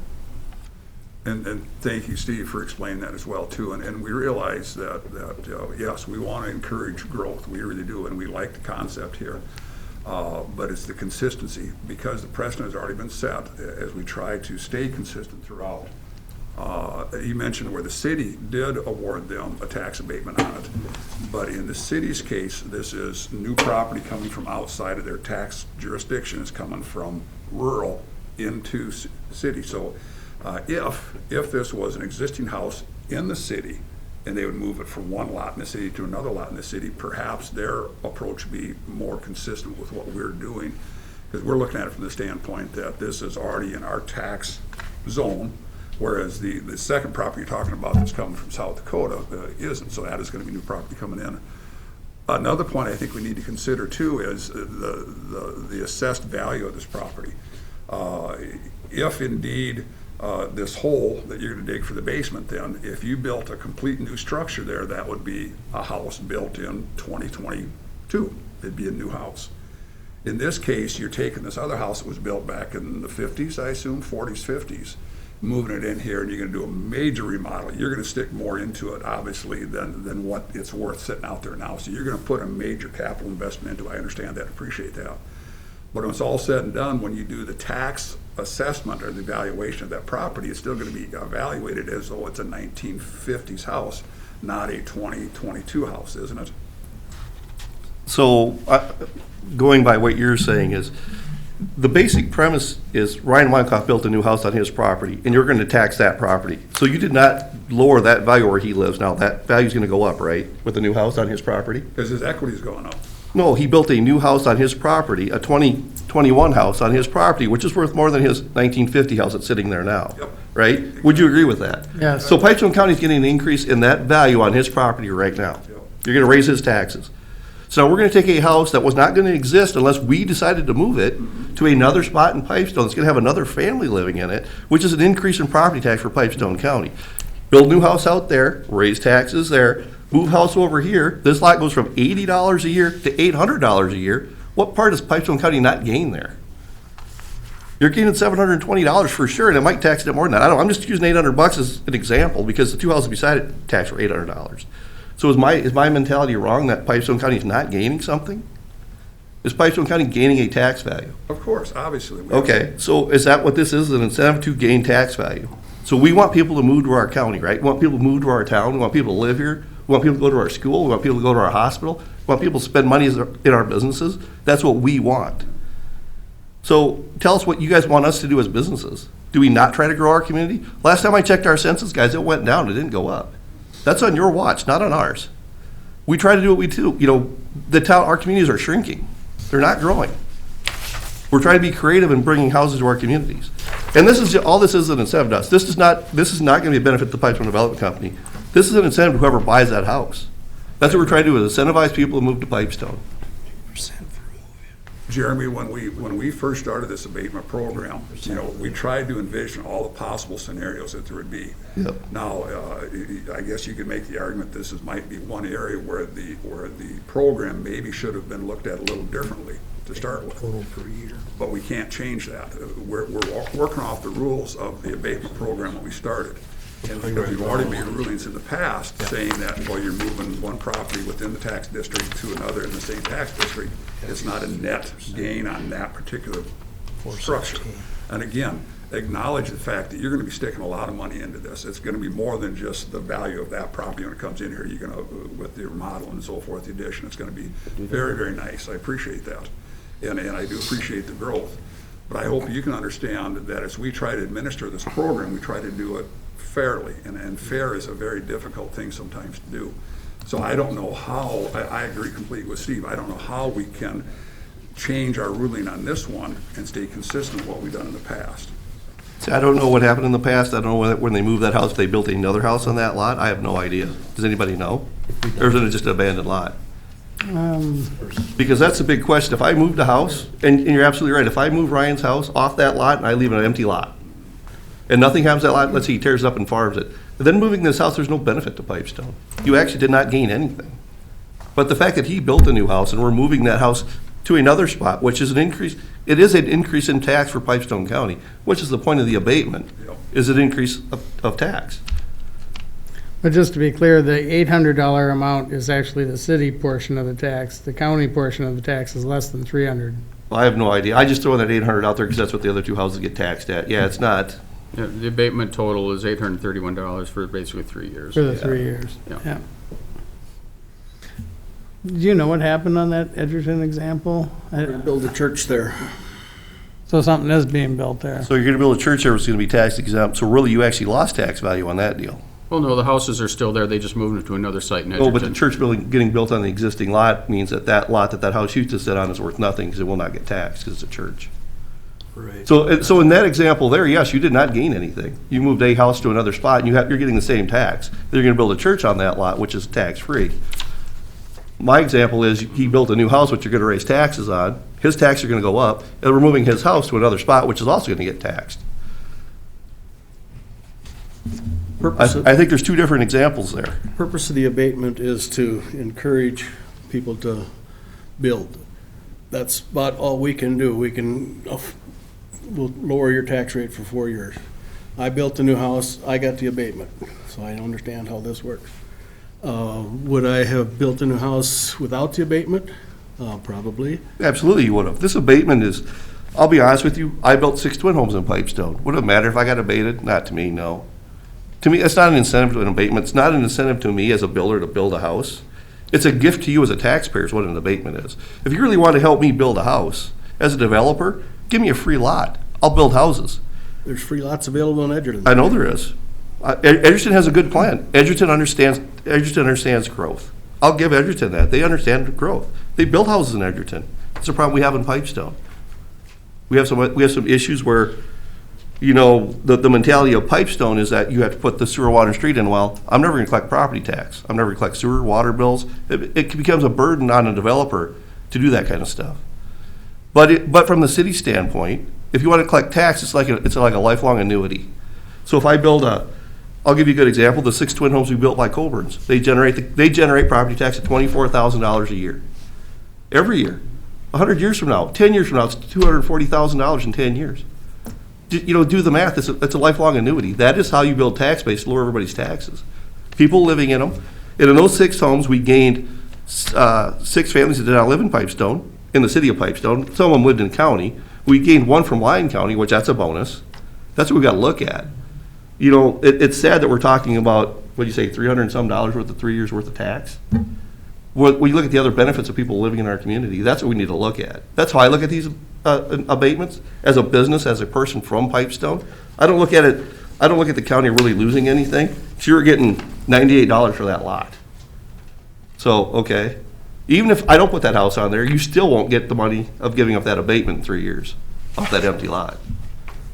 And thank you, Steve, for explaining that as well, too. And we realize that yes, we want to encourage growth. We really do, and we like the concept here. But it's the consistency, because the precedent has already been set as we try to stay consistent throughout. You mentioned where the city did award them a tax abatement on it. But in the city's case, this is new property coming from outside of their tax jurisdiction. It's coming from rural into city. So if this was an existing house in the city, and they would move it from one lot in the city to another lot in the city, perhaps their approach would be more consistent with what we're doing. Because we're looking at it from the standpoint that this is already in our tax zone, whereas the second property you're talking about that's coming from South Dakota isn't. So that is going to be new property coming in. Another point I think we need to consider too is the assessed value of this property. If indeed this hole that you're going to dig for the basement, then if you built a complete new structure there, that would be a house built in 2022. It'd be a new house. In this case, you're taking this other house that was built back in the 50s, I assume, 40s, 50s, moving it in here, and you're gonna do a major remodel. You're gonna stick more into it, obviously, than what it's worth sitting out there now. So you're gonna put a major capital investment into it. I understand that, appreciate that. But when it's all said and done, when you do the tax assessment or the valuation of that property, it's still gonna be evaluated as though it's a 1950s house, not a 2022 house, isn't it? So, going by what you're saying is, the basic premise is Ryan Weinkoff built a new house on his property, and you're gonna tax that property. So you did not lower that value where he lives now. That value's gonna go up, right, with the new house on his property? Because his equity's going up. No, he built a new house on his property, a 2021 house on his property, which is worth more than his 1950 house that's sitting there now, Yep. right? Would you agree with that? Yes. So Pipestone County's getting an increase in that value on his property right now. Yep. You're gonna raise his taxes. So we're gonna take a house that was not gonna exist unless we decided to move it to another spot in Pipestone. It's gonna have another family living in it, which is an increase in property tax for Pipestone County. Build new house out there, raise taxes there, move house over here. This lot goes from $80 a year to $800 a year. What part does Pipestone County not gain there? You're gaining $720 for sure, and it might tax it more than that. I don't know, I'm just using $800 as an example because the two houses beside it tax for $800. So is my mentality wrong that Pipestone County is not gaining something? Is Pipestone County gaining a tax value? Of course, obviously. Okay, so is that what this is, an incentive to gain tax value? So we want people to move to our county, right? We want people to move to our town, we want people to live here, we want people to go to our school, we want people to go to our hospital, we want people to spend money in our businesses. That's what we want. So tell us what you guys want us to do as businesses. Do we not try to grow our community? Last time I checked our census, guys, it went down, it didn't go up. That's on your watch, not on ours. We try to do what we do. You know, our communities are shrinking. They're not growing. We're trying to be creative in bringing houses to our communities. And all this is an incentive to us. This is not going to be a benefit to the Pipestone Development Company. This is an incentive to whoever buys that house. That's what we're trying to do, is incentivize people to move to Pipestone. Jeremy, when we first started this abatement program, you know, we tried to envision all the possible scenarios that there would be. Yep. Now, I guess you could make the argument this might be one area where the program maybe should have been looked at a little differently to start with. But we can't change that. We're working off the rules of the abatement program that we started. And because we've already made rulings in the past saying that, well, you're moving one property within the tax district to another in the same tax district, it's not a net gain on that particular structure. And again, acknowledge the fact that you're gonna be sticking a lot of money into this. It's gonna be more than just the value of that property when it comes in here. You're gonna, with the remodel and so forth, the addition, it's gonna be very, very nice. I appreciate that. And I do appreciate the growth. But I hope you can understand that as we try to administer this program, we try to do it fairly, and fair is a very difficult thing sometimes to do. So I don't know how, I agree completely with Steve, I don't know how we can change our ruling on this one and stay consistent with what we've done in the past. See, I don't know what happened in the past. I don't know when they moved that house, if they built another house on that lot. I have no idea. Does anybody know? Or is it just an abandoned lot? Because that's a big question. If I moved a house, and you're absolutely right, if I move Ryan's house off that lot and I leave an empty lot, and nothing happens to that lot, let's say he tears it up and farms it, but then moving this house, there's no benefit to Pipestone. You actually did not gain anything. But the fact that he built a new house and we're moving that house to another spot, which is an increase, it is an increase in tax for Pipestone County, which is the point of the abatement, is an increase of tax. But just to be clear, the $800 amount is actually the city portion of the tax. The county portion of the tax is less than $300. Well, I have no idea. I just throw that 800 out there because that's what the other two houses get taxed at. Yeah, it's not. Yeah, the abatement total is $831 for basically 3 years. For the 3 years, Yeah. yeah. Do you know what happened on that Edgerton example? Build a church there. So something is being built there. So you're going to build a church there, it's going to be tax exempt. So really, you actually lost tax value on that deal. Well, no, the houses are still there. They just moved them to another site in Oh, but the Edgerton. church building getting built on the existing lot means that that lot that house used to sit on is worth nothing because it will not get taxed because it's a church. Right. So in that example there, yes, you did not gain anything. You moved a house to another spot and you're getting the same tax. They're going to build a church on that lot, which is tax-free. My example is he built a new house, which you're going to raise taxes on. His taxes are going to go up, and we're moving his house to another spot, which is also going to get taxed. I think there's two different examples there. Purpose of the abatement is to encourage people to build. That's about all we can do. We'll lower your tax rate for 4 years. I built a new house, I got the abatement, so I understand how this works. Would I have built a new house without the abatement? Probably. Absolutely you would have. This abatement is, I'll be honest with you, I built 6 twin homes in Pipestone. Would it matter if I got abated? Not to me, no. To me, it's not an incentive to an abatement. It's not an incentive to me as a builder to build a house. It's a gift to you as a taxpayer is what an abatement is. If you really want to help me build a house, as a developer, give me a free lot. I'll build houses. There's free lots available in Edgerton. I know there is. Edgerton has a good plan. Edgerton understands growth. I'll give Edgerton that. They understand growth. They build houses in Edgerton. It's a problem we have in Pipestone. We have some issues where, you know, the mentality of Pipestone is that you have to put the sewer, water, street in. Well, I'm never going to collect property tax. I'm never going to collect sewer, water bills. It becomes a burden on a developer to do that kind of stuff. But from the city standpoint, if you want to collect tax, it's like a lifelong annuity. So if I build I'll give you a good example, the 6 twin homes we built by Colburn's, they generate property tax at $24,000 a year. Every year. 100 years from now, 10 years from now, it's $240,000 in 10 years. You know, do the math, it's a lifelong annuity. That is how you build tax base to lower everybody's taxes. People living in them. And in those 6 homes, we gained 6 families that did not live in Pipestone, in the city of Pipestone. Some of them lived in county. We gained 1 from Lyon County, which that's a bonus. That's what we've got to look at. You know, it's sad that we're talking about, what do you say, $300 and some worth of 3 years worth of tax. When you look at the other benefits of people living in our community, that's what we need to look at. That's how I look at these abatements, as a business, as a person from Pipestone. I don't look at the county really losing anything. So you're getting $98 for that lot. So, okay. Even if I don't put that house on there, you still won't get the money of giving up that abatement in 3 years off that empty lot.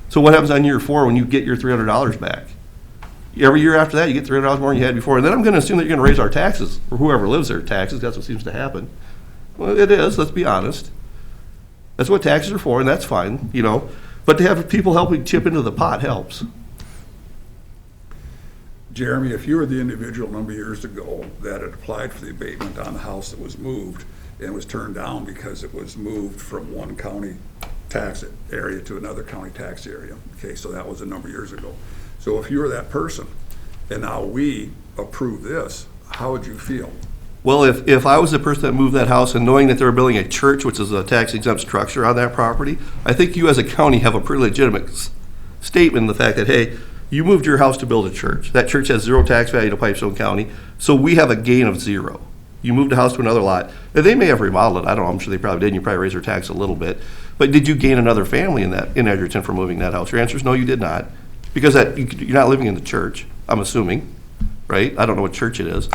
So what happens on year 4 when you get your $300 back? Every year after that, you get $300 more than you had before. And then I'm going to assume that you're going to raise our taxes, or whoever lives there taxes. That's what seems to happen. Well, it is, let's be honest. That's what taxes are for, and that's fine, you know. But to have people helping chip into the pot helps. Jeremy, if you were the individual a number of years ago that had applied for the abatement on the house that was moved and was turned down because it was moved from one county tax area to another county tax area, okay, so that was a number of years ago. So if you were that person and now we approve this, how would you feel? Well, if I was the person that moved that house and knowing that they were building a church, which is a tax exempt structure on that property, I think you as a county have a pretty legitimate statement in the fact that, hey, you moved your house to build a church. That church has 0 tax value to Pipestone County, so we have a gain of 0. You moved a house to another lot. And they may have remodeled it. I don't know. I'm sure they probably did. And you probably raised their tax a little bit. But did you gain another family in Edgerton for moving that house? Your answer is no, you did not. Because you're not living in the church, I'm assuming, right? I don't know what church it is.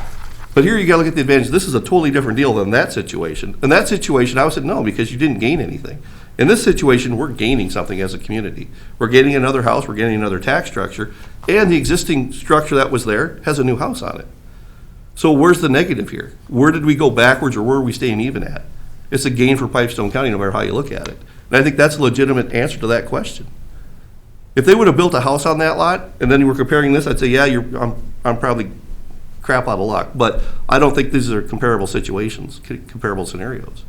But here you got to look at the advantage. This is a totally different deal than that situation. In that situation, I would say no, because you didn't gain anything. In this situation, we're gaining something as a community. We're gaining another house, we're getting another tax structure, and the existing structure that was there has a new house on it. So where's the negative here? Where did we go backwards, or where are we staying even at? It's a gain for Pipestone County no matter how you look at it. And I think that's a legitimate answer to that question. If they would have built a house on that lot, and then you were comparing this, I'd say, yeah, I'm probably crap out of luck. But I don't think these are comparable situations, comparable scenarios.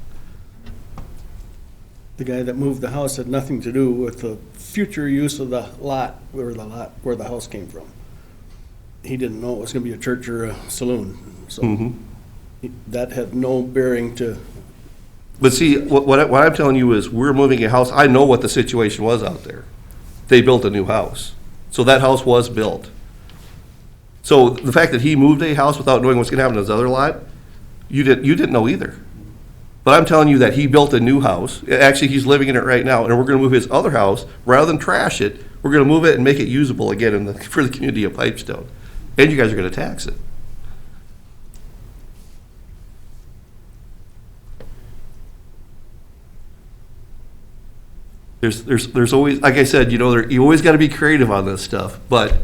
The guy that moved the house had nothing to do with the future use of the lot where the house came from. He didn't know it was going to be a church or a saloon, so that had no bearing to. But see, what I'm telling you is we're moving a house. I know what the situation was out there. They built a new house. So that house was built. So the fact that he moved a house without knowing what's going to happen to his other lot, you didn't know either. But I'm telling you that he built a new house. Actually, he's living in it right now, and we're going to move his other house. Rather than trash it, we're going to move it and make it usable again for the community of Pipestone. And you guys are going to tax it. There's always, like I said, you know, you always got to be creative on this stuff, but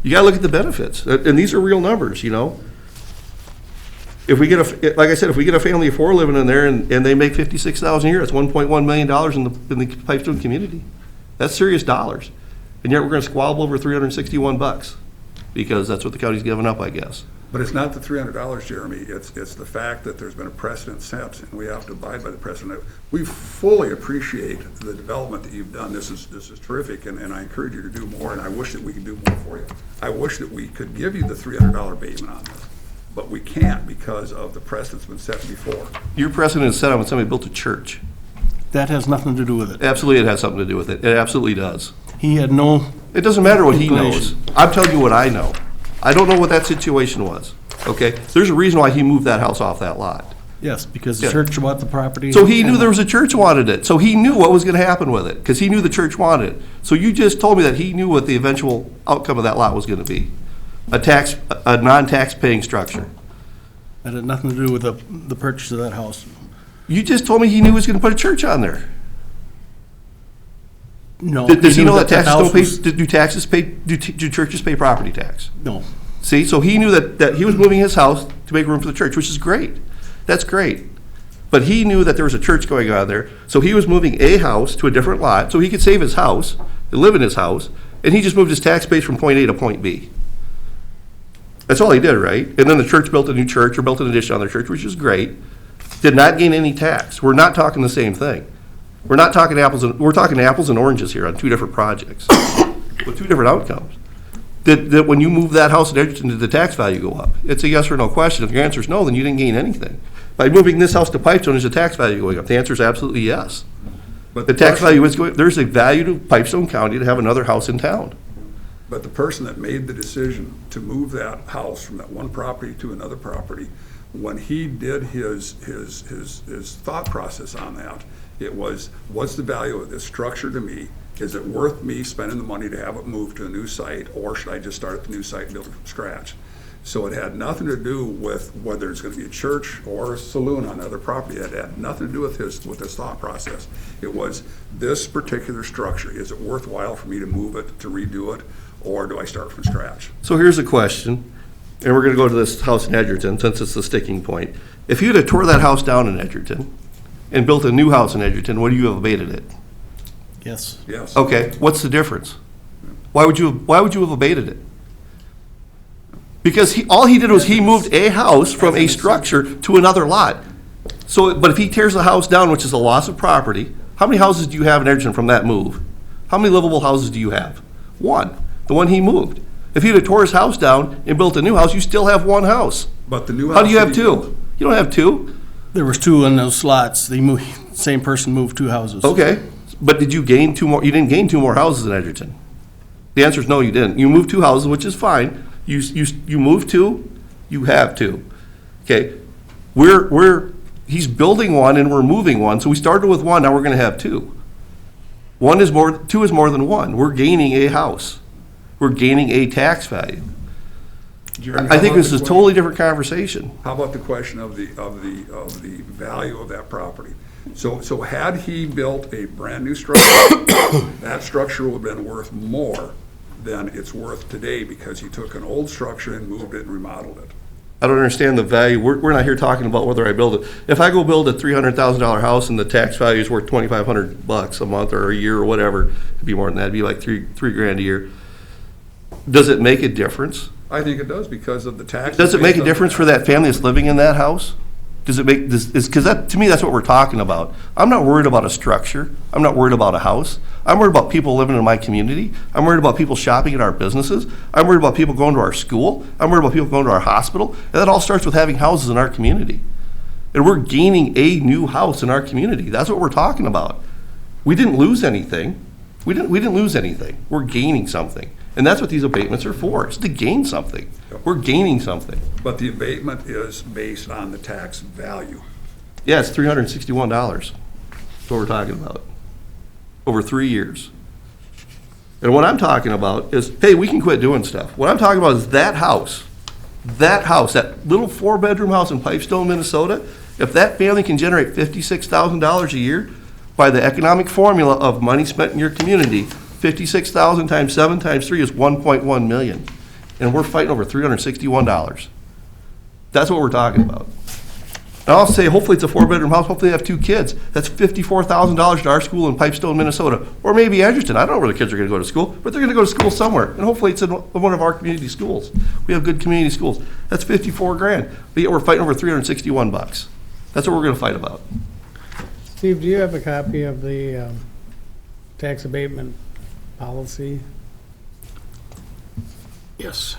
you got to look at the benefits, and these are real numbers, you know. If we get like I said, if we get a family of 4 living in there and they make $56,000 a year, that's $1.1 million in the Pipestone community. That's serious dollars, and yet we're going to squabble over $361. because that's what the county's given up, I guess. But it's not the $300, Jeremy. It's the fact that there's been a precedent set, and we have to abide by the precedent. We fully appreciate the development that you've done. This is terrific, and I encourage you to do more, and I wish that we could do more for you. I wish that we could give you the $300 abatement on this, but we can't because of the precedent's been set before. Your precedent is set on when somebody built a church. That has nothing to do with it. Absolutely, it has something to do with it. It absolutely does. He had no, It doesn't matter what he knows. Inclination. I'm telling you what I know. I don't know what that situation was, okay? There's a reason why he moved that house off that lot. yes, because the Yeah. church bought the property. So he knew there was a church wanted it, so he knew what was gonna happen with it, because he knew the church wanted it. So you just told me that he knew what the eventual outcome of that lot was gonna be. A non-tax paying structure. That had nothing to do with the purchase of that house. You just told me he knew he was gonna put a church on there. No. Does he knew know that taxes house don't pay, was- do taxes pay, do churches pay property tax? No. See, so he knew that he was moving his house to make room for the church, which is great. That's great. But he knew that there was a church going on there, so he was moving a house to a different lot, so he could save his house, and live in his house, and he just moved his tax base from point A to point B. That's all he did, right? And then the church built a new church, or built an addition on their church, which is great. Did not gain any tax. We're not talking the same thing. We're not talking we're talking apples and oranges here on two different projects, with two different outcomes. Did when you move that house in Edgerton, did the tax value go up? It's a yes or no question. If your answer is no, then you didn't gain anything. By moving this house to Pipestone, is the tax value going up? The answer is absolutely yes. But The tax value is going, there's a value to Pipestone County to have another house in town. But the person that made the decision to move that house from that one property to another property, when he did his thought process on that, it was, what's the value of this structure to me? Is it worth me spending the money to have it moved to a new site, or should I just start at the new site and build it from scratch? So it had nothing to do with whether it's gonna be a church or a saloon on the other property. It had nothing to do with his thought process. It was, this particular structure, is it worthwhile for me to move it, to redo it, or do I start from scratch? So here's a question, and we're gonna go to this house in Edgerton, since it's the sticking point. If you'd have tore that house down in Edgerton and built a new house in Edgerton, would you have abated it? Yes. Yes. Okay, what's the difference? Why would you have abated it? Because all he did was he moved a house from a structure to another lot. So, but if he tears the house down, which is a loss of property, how many houses do you have in Edgerton from that move? How many livable houses do you have? One, the one he moved. If he'd have tore his house down and built a new house, you still have one house. But the new house. How do you have that he built- two? You don't have two. There was two in those slots. Same person moved two houses. Okay, but did you gain two more? You didn't gain two more houses in Edgerton. The answer is no, you didn't. You moved two houses, which is fine. You moved two, you have two. Okay, he's building one and we're moving one, so we started with one, now we're gonna have two. Two is more than one. We're gaining a house. We're gaining a tax value. Jeremy, I how think about this the is a question- totally different conversation. How about the question of the value of that property? So had he built a brand-new structure, that structure would have been worth more than it's worth today, because he took an old structure and moved it and remodeled it. I don't understand the value. We're not here talking about whether I build it. If I go build a $300,000 house and the tax value is worth $2,500 a month or a year or whatever, it'd be more than that, it'd be like three grand a year. Does it make a difference? I think it does, because of the taxes. Does it make based a on difference for that family that's living in that house? Does it make, because that, to me, that's what we're talking about. I'm not worried about a structure. I'm not worried about a house. I'm worried about people living in my community. I'm worried about people shopping at our businesses. I'm worried about people going to our school. I'm worried about people going to our hospital. And that all starts with having houses in our community. And we're gaining a new house in our community. That's what we're talking about. We didn't lose anything. We didn't lose anything. We're gaining something. And that's what these abatements are for, is to gain something. We're gaining something. But the abatement is based on the tax value. Yeah, it's $361. That's what we're talking about. Over 3 years. And what I'm talking about is, hey, we can quit doing stuff. What I'm talking about is that house, that little 4-bedroom house in Pipestone, Minnesota, if that family can generate $56,000 a year by the economic formula of money spent in your community, 56,000 times 7 times 3 is 1.1 million. And we're fighting over $361. That's what we're talking about. And I'll say, hopefully it's a 4-bedroom house, hopefully they have 2 kids. That's $54,000 to our school in Pipestone, Minnesota, or maybe Edgerton. I don't know where the kids are gonna go to school, but they're gonna go to school somewhere, and hopefully it's in one of our community schools. We have good community schools. That's 54 grand, but yet we're fighting over 361 bucks. That's what we're gonna fight about. Steve, do you have a copy of the tax abatement policy? Yes.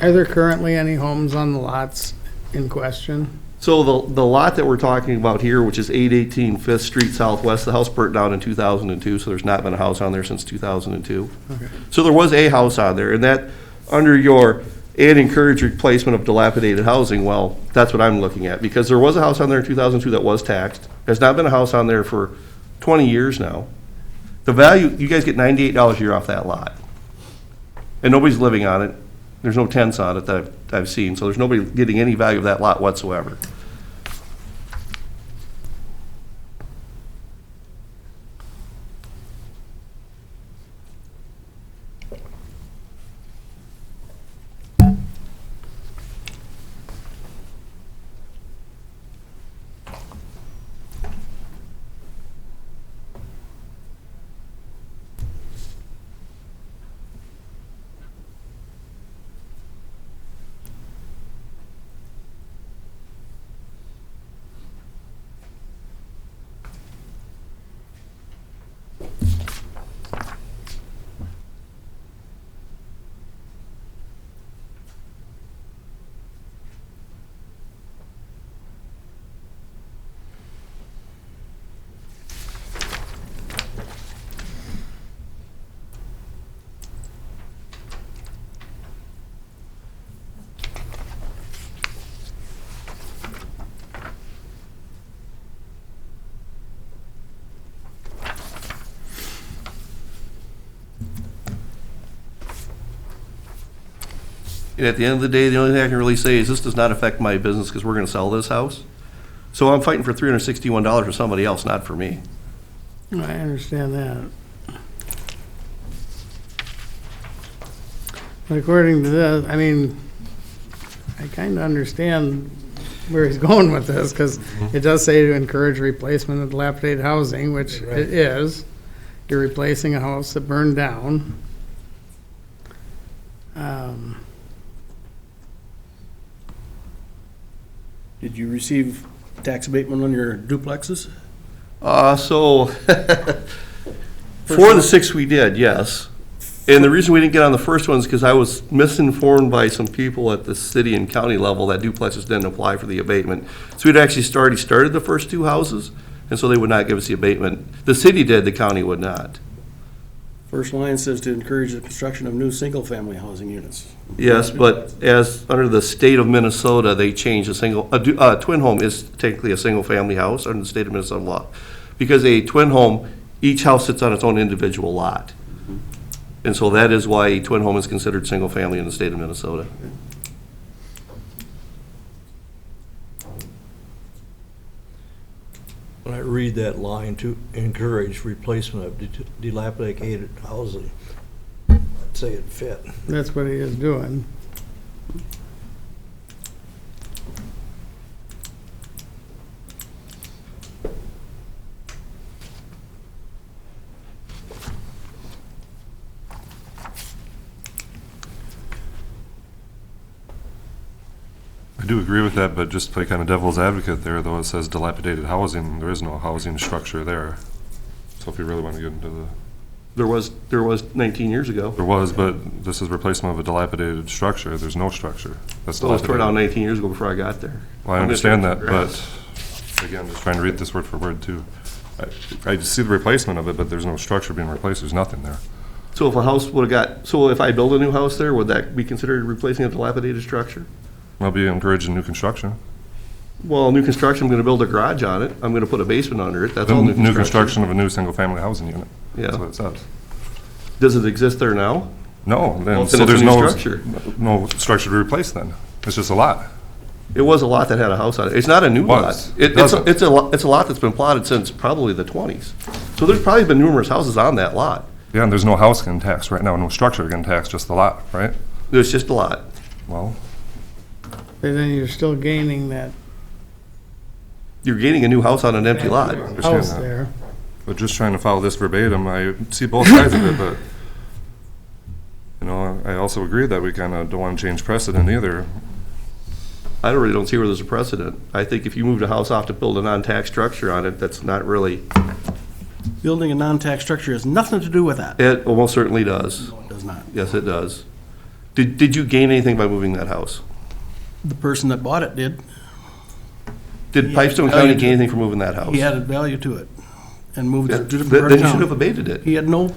Are there currently any homes on the lots in question? So the lot that we're talking about here, which is 818 5th Street Southwest, the house burnt down in 2002, so there's not been a house on there since 2002. Okay. So there was a house on there, and that, under your and encourage replacement of dilapidated housing, well, that's what I'm looking at, because there was a house on there in 2002 that was taxed. There's not been a house on there for 20 years now. The value, you guys get $98 a year off that lot. And nobody's living on it. There's no tenants on it that I've seen, so there's nobody getting any value of that lot whatsoever. And at the end of the day, the only thing I can really say is this does not affect my business because we're gonna sell this house. So I'm fighting for $361 for somebody else, not for me. I understand that. But according to this, I mean, I kind of understand where he's going with this, because it does say to encourage replacement of dilapidated housing, which it is. You're replacing a house that burned down. Did you receive tax abatement on your duplexes? So, 4 of the 6 we did, yes. And the reason we didn't get on the first one is because I was misinformed by some people at the city and county level that duplexes didn't apply for the abatement. So we'd actually started the first 2 houses, and so they would not give us the abatement. The city did, the county would not. First line says to encourage the construction of new single-family housing units. Yes, but as, under the state of Minnesota, they changed a twin home is technically a single-family house under the state of Minnesota law. Because a twin home, each house sits on its own individual lot. And so that is why a twin home is considered single-family in the state of Minnesota. When I read that line, to encourage replacement of dilapidated housing, I'd say it fit. That's what he is doing. I do agree with that, but just to play kind of devil's advocate there, though, it says dilapidated housing. There is no housing structure there. So if you really want to get into the There was 19 years ago. There was, but this is replacement of a dilapidated structure. There's no structure. That's So it was torn down dilapidated. 19 years ago before I got there. Well, I understand that, but again, just trying to read this word for word too. I see the replacement of it, but there's no structure being replaced. There's nothing there. So if a house would've so if I build a new house there, would that be considered replacing a dilapidated structure? I'll be encouraging new construction. Well, new construction, I'm gonna build a garage on it. I'm gonna put a basement under it. That's all new New construction of a new single-family housing unit. Yeah. That's what it says. Does it exist there now? No, Well, then, then so it's a there's new no, structure. no structure to replace then. It's just a lot. It was a lot that had a house on it. It's not a new lot. Was. It's a lot that's been plotted since probably the 20s. So there's probably been numerous houses on that lot. Yeah, and there's no house getting taxed right now, no structure getting taxed, just the lot, right? There's just a lot. Well, And then you're still gaining that You're gaining a new house on an empty lot. understand house that. there. But just trying to follow this verbatim, I see both sides of it, but, you know, I also agree that we kind of don't want to change precedent either. I really don't see where there's a precedent. I think if you moved a house off to build a non-tax structure on it, that's not really, Building a non-tax structure has nothing to do with that. it almost certainly does. No, it does not. Yes, it does. Did you gain anything by moving that house? The person that bought it did. Did He Pipestone added County value gain to- anything from moving that house? He added value to it and moved it to Then different you should have town. abated it. He had no,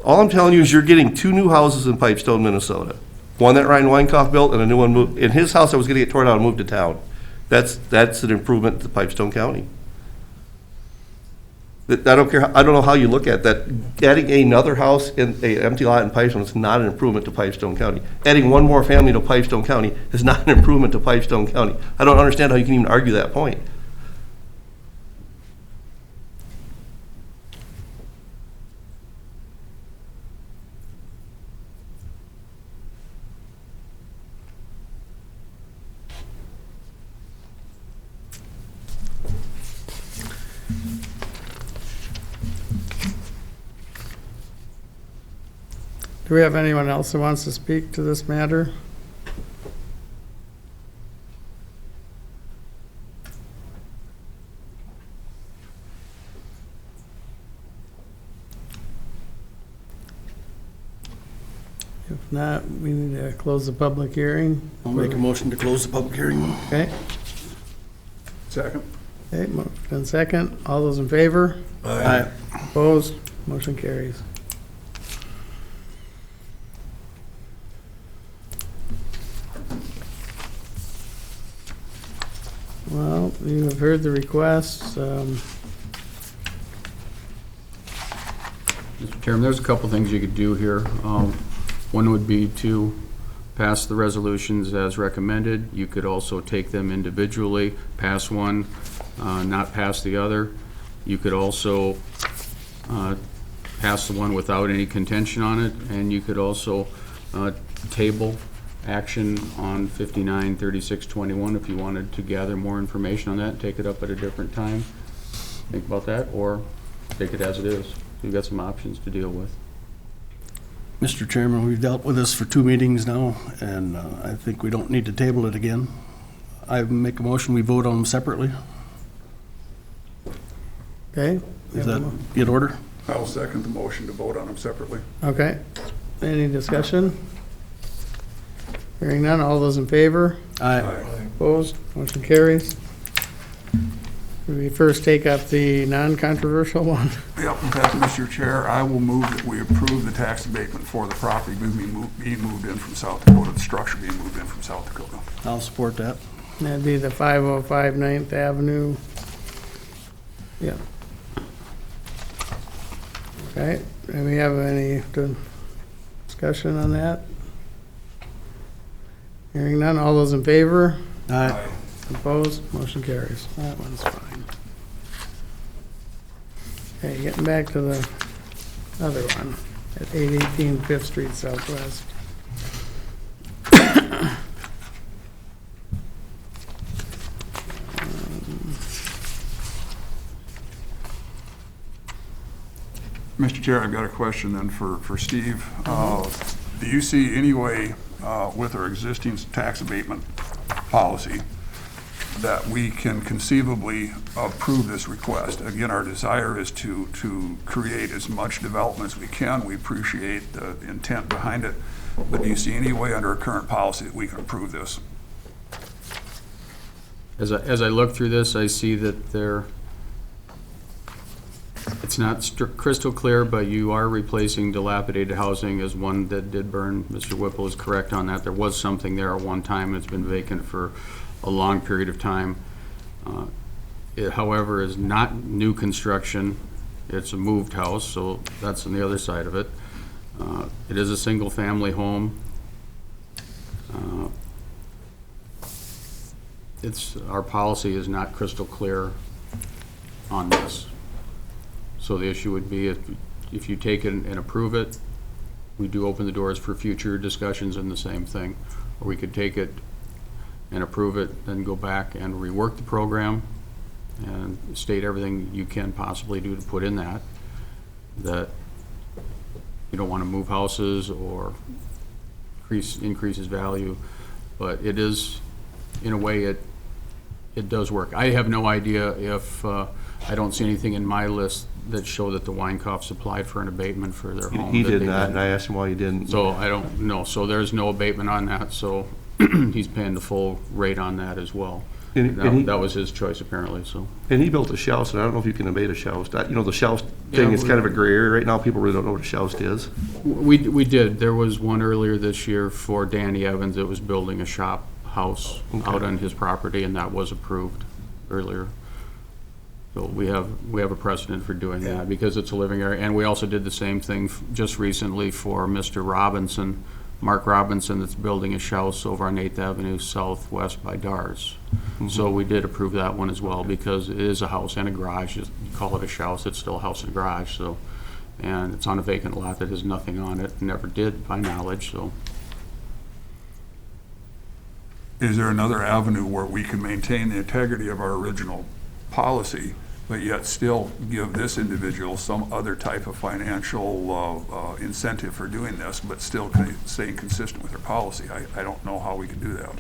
All I'm telling you is you're getting 2 new houses in Pipestone, Minnesota. One that Ryan Weinkauf built and a new one moved, in his house that was gonna get torn down and moved to town. That's an improvement to Pipestone County. I don't care, I don't know how you look at that. Adding another house in a empty lot in Pipestone is not an improvement to Pipestone County. Adding one more family to Pipestone County is not an improvement to Pipestone County. I don't understand how you can even argue that point. Do we have anyone else who wants to speak to this matter? If not, we need to close the public hearing. I'll make a motion to close the public hearing. Okay, Second? okay, moved and second. All those in favor? Aye. Opposed? Motion carries. Well, you have heard the requests. Mr. Chairman, there's a couple things you could do here. One would be to pass the resolutions as recommended. You could also take them individually, pass one, not pass the other. You could also pass the one without any contention on it, and you could also table action on 593621 if you wanted to gather more information on that and take it up at a different time. Think about that, or take it as it is. You've got some options to deal with. Mr. Chairman, we've dealt with this for 2 meetings now, and I think we don't need to table it again. I make a motion, we vote on them separately. Okay? Is that in order? I'll second the motion to vote on them separately. Okay. Any discussion? Hearing none, all those in favor? Aye. Opposed? Motion carries. We first take up the non-controversial one. Yep, in fact, Mr. Chair, I will move that we approve the tax abatement for the property being moved in from South Dakota, the structure being moved in from South Dakota. I'll support that. That'd be the 505 9th Avenue. Yeah. Okay, do we have any discussion on that? Hearing none, all those in favor? Aye. Opposed? Motion carries. That one's fine. Okay, getting back to the other one at 818 Fifth Street Southwest. Mr. Chair, I've got a question then for Steve. Do you see any way with our existing tax abatement policy that we can conceivably approve this request. Again, our desire is to create as much development as we can. We appreciate the intent behind it, but do you see any way under our current policy that we can approve this? As I look through this, I see that it's not crystal clear, but you are replacing dilapidated housing as one that did burn. Mr. Whipple is correct on that. There was something there at one time, and it's been vacant for a long period of time. It, however, is not new construction. It's a moved house, so that's on the other side of it. It is a single-family home. Our policy is not crystal clear on this. So the issue would be if you take it and approve it, we do open the doors for future discussions in the same thing. Or we could take it and approve it, then go back and rework the program and state everything you can possibly do to put in that you don't want to move houses or increases value. But it is, in a way, it does work. I have no idea if, I don't see anything in my list that show that the Weinkaufs applied for an abatement for their home. He did not, and I asked him why he didn't. So I don't know. So there's no abatement on that, so he's paying the full rate on that as well. That was his choice apparently, so. And he built a shouse, and I don't know if you can abate a shouse. You know, the shouse thing is kind of a gray area right now. People really don't know what a shouse is. We did. There was one earlier this year for Danny Evans that was building a shop house out on his property, and that was approved earlier. So we have a precedent for doing that because it's a living area. And we also did the same thing just recently for Mr. Robinson, Mark Robinson, that's building a house over on 8th Avenue Southwest by Dars. So we did approve that one as well because it is a house and a garage. You call it a house, it's still a house and garage. So, and it's on a vacant lot that has nothing on it, never did by knowledge. So. Is there another avenue where we can maintain the integrity of our original policy, but yet still give this individual some other type of financial incentive for doing this, but still staying consistent with their policy? I don't know how we can do that.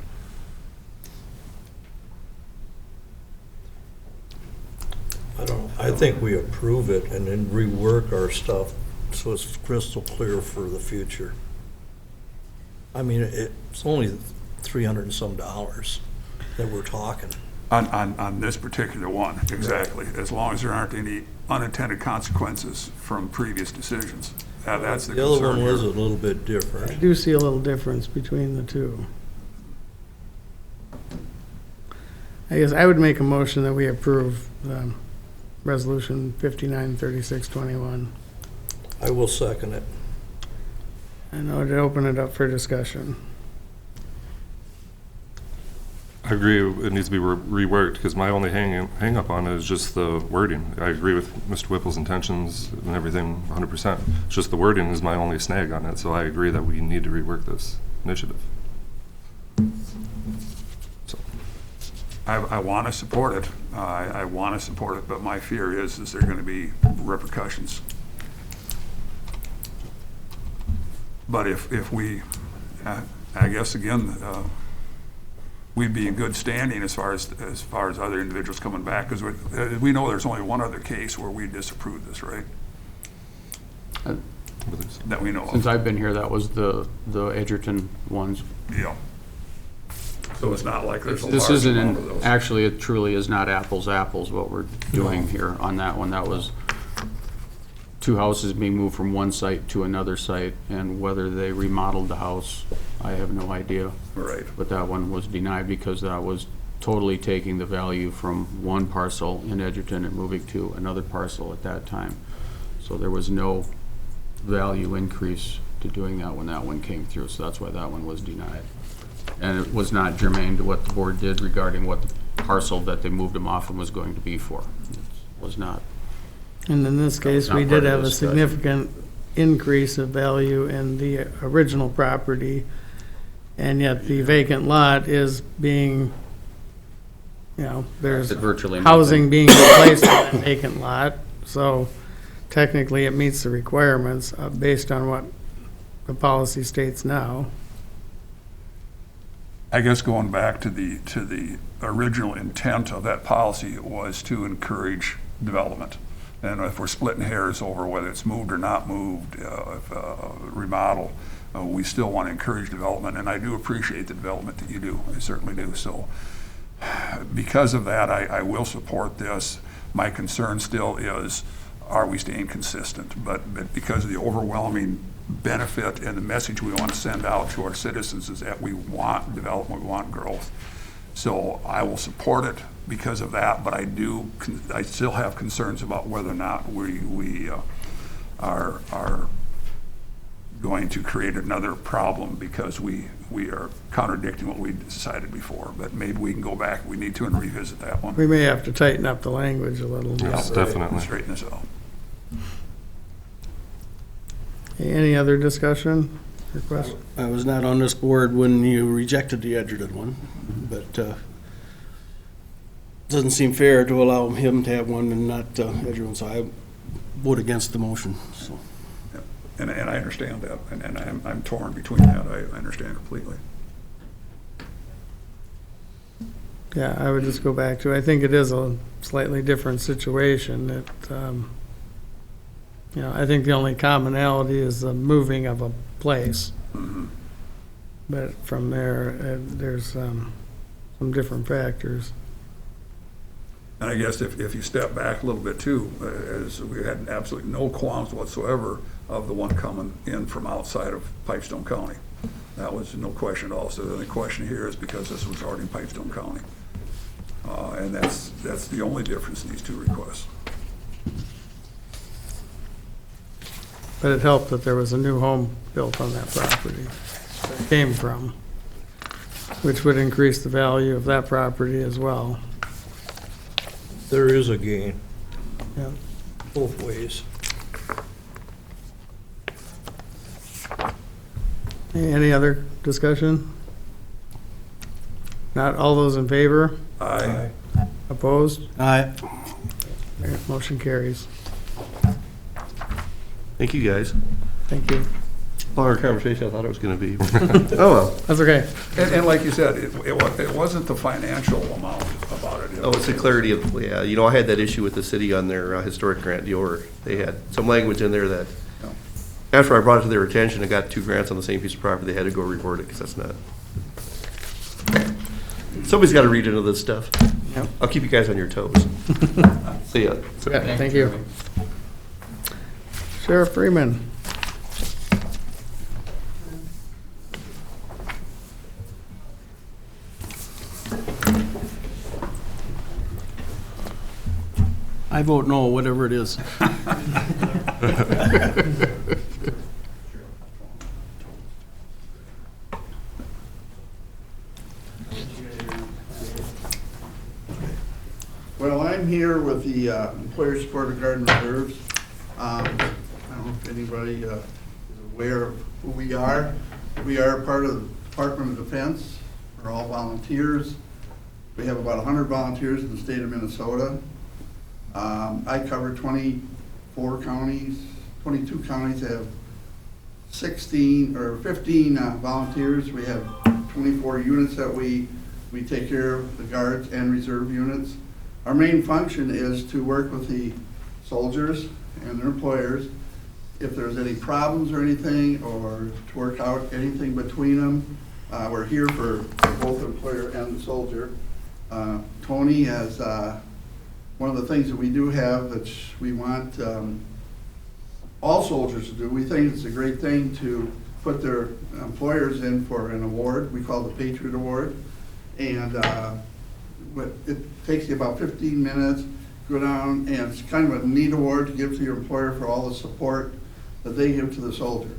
I think we approve it and then rework our stuff so it's crystal clear for the future. I mean, it's only $300 and some that we're talking. On this particular one, exactly, as long as there aren't any unintended consequences from previous decisions. That's the concern. The other one was a here. little bit different. I do see a little difference between the two. I guess I would make a motion that we approve Resolution 593621. I will second it. And I would open it up for discussion. I agree, it needs to be reworked, because my only hang up on it is just the wording. I agree with Mr. Whipple's intentions and everything 100%. It's just the wording is my only snag on it, so I agree that we need to rework this initiative. So. I want to support it. I want to support it, but my fear is there are going to be repercussions. But if we, I guess again, we'd be in good standing as far as other individuals coming back, because we know there's only one other case where we disapproved this, right? That we know of. Since I've been here, that was the Edgerton ones. Yeah. So it's not like there's a This large isn't, amount of those. actually, it truly is not apples what we're doing here on that one. That was two houses being moved from one site to another site, and whether they remodeled the house, I have no idea. Right. But that one was denied because that was totally taking the value from one parcel in Edgerton and moving to another parcel at that time. So there was no value increase to doing that when that one came through, so that's why that one was denied. And it was not germane to what the board did regarding what the parcel that they moved them off and was going to be for. It was not. And in this case, we did have a significant increase of value in the original property, and yet the vacant lot is being, there's Virtually housing being replaced in that vacant lot, so technically it meets the requirements based on what the policy states now. I guess going back to the original intent of that policy was to encourage development. And if we're splitting hairs over whether it's moved or not moved, remodel, we still want to encourage development, and I do appreciate the development that you do. I certainly do. So because of that, I will support this. My concern still is, are we staying consistent? But because of the overwhelming benefit and the message we want to send out to our citizens is that we want development, we want growth. So I will support it because of that, but I still have concerns about whether or not we are going to create another problem because we are contradicting what we decided before. But maybe we can go back, we need to, and revisit that one. We may have to tighten up the language a little bit. Yes, definitely. Straighten this out. Any other discussion or question? I was not on this board when you rejected the Edgerton one, but doesn't seem fair to allow him to have one and not Edgerton, so I vote against the motion, so. And I understand that, and I'm torn between that. I understand completely. Yeah, I would just go back to, I think it is a slightly different situation that, I think the only commonality is the moving of a place. Mhm. But from there, there's some different factors. And I guess if you step back a little bit too, as we had absolutely no qualms whatsoever of the one coming in from outside of Pipestone County. That was no question at all. So the only question here is because this was already in Pipestone County. And that's the only difference in these two requests. But it helped that there was a new home built on that property that it came from, which would increase the value of that property as well. There is a gain Yeah. both ways. Any other discussion? Not all those in favor? Aye. Opposed? Aye. Motion carries. Thank you, guys. Thank you. Longer conversation I thought it was going to be. Oh, well. That's okay. And like you said, it wasn't the financial amount about it. Oh, it's the clarity of, yeah, I had that issue with the city on their historic grant deal where they had some language in there that, after I brought it to their attention, I got 2 grants on the same piece of property, they had to go report it, because that's not. Somebody's got to read into this stuff. Yep. I'll keep you guys on your toes. See ya. Yeah, thank you. Sheriff Freeman. I vote no, whatever it is. Well, I'm here with the Employer Supported Garden Reserves. I don't know if anybody is aware of who we are. We are part of the Department of Defense. We're all volunteers. We have about 100 volunteers in the state of Minnesota. I cover 24 counties, 22 counties have 16 or 15 volunteers. We have 24 units that we take care of, the guards and reserve units. Our main function is to work with the soldiers and their employers. If there's any problems or anything, or to work out anything between them, we're here for both the employer and the soldier. Tony has one of the things that we do have that we want all soldiers to do. We think it's a great thing to put their employers in for an award. We call it the Patriot Award. And it takes you about 15 minutes, go down, and it's kind of a neat award to give to your employer for all the support that they give to the soldier.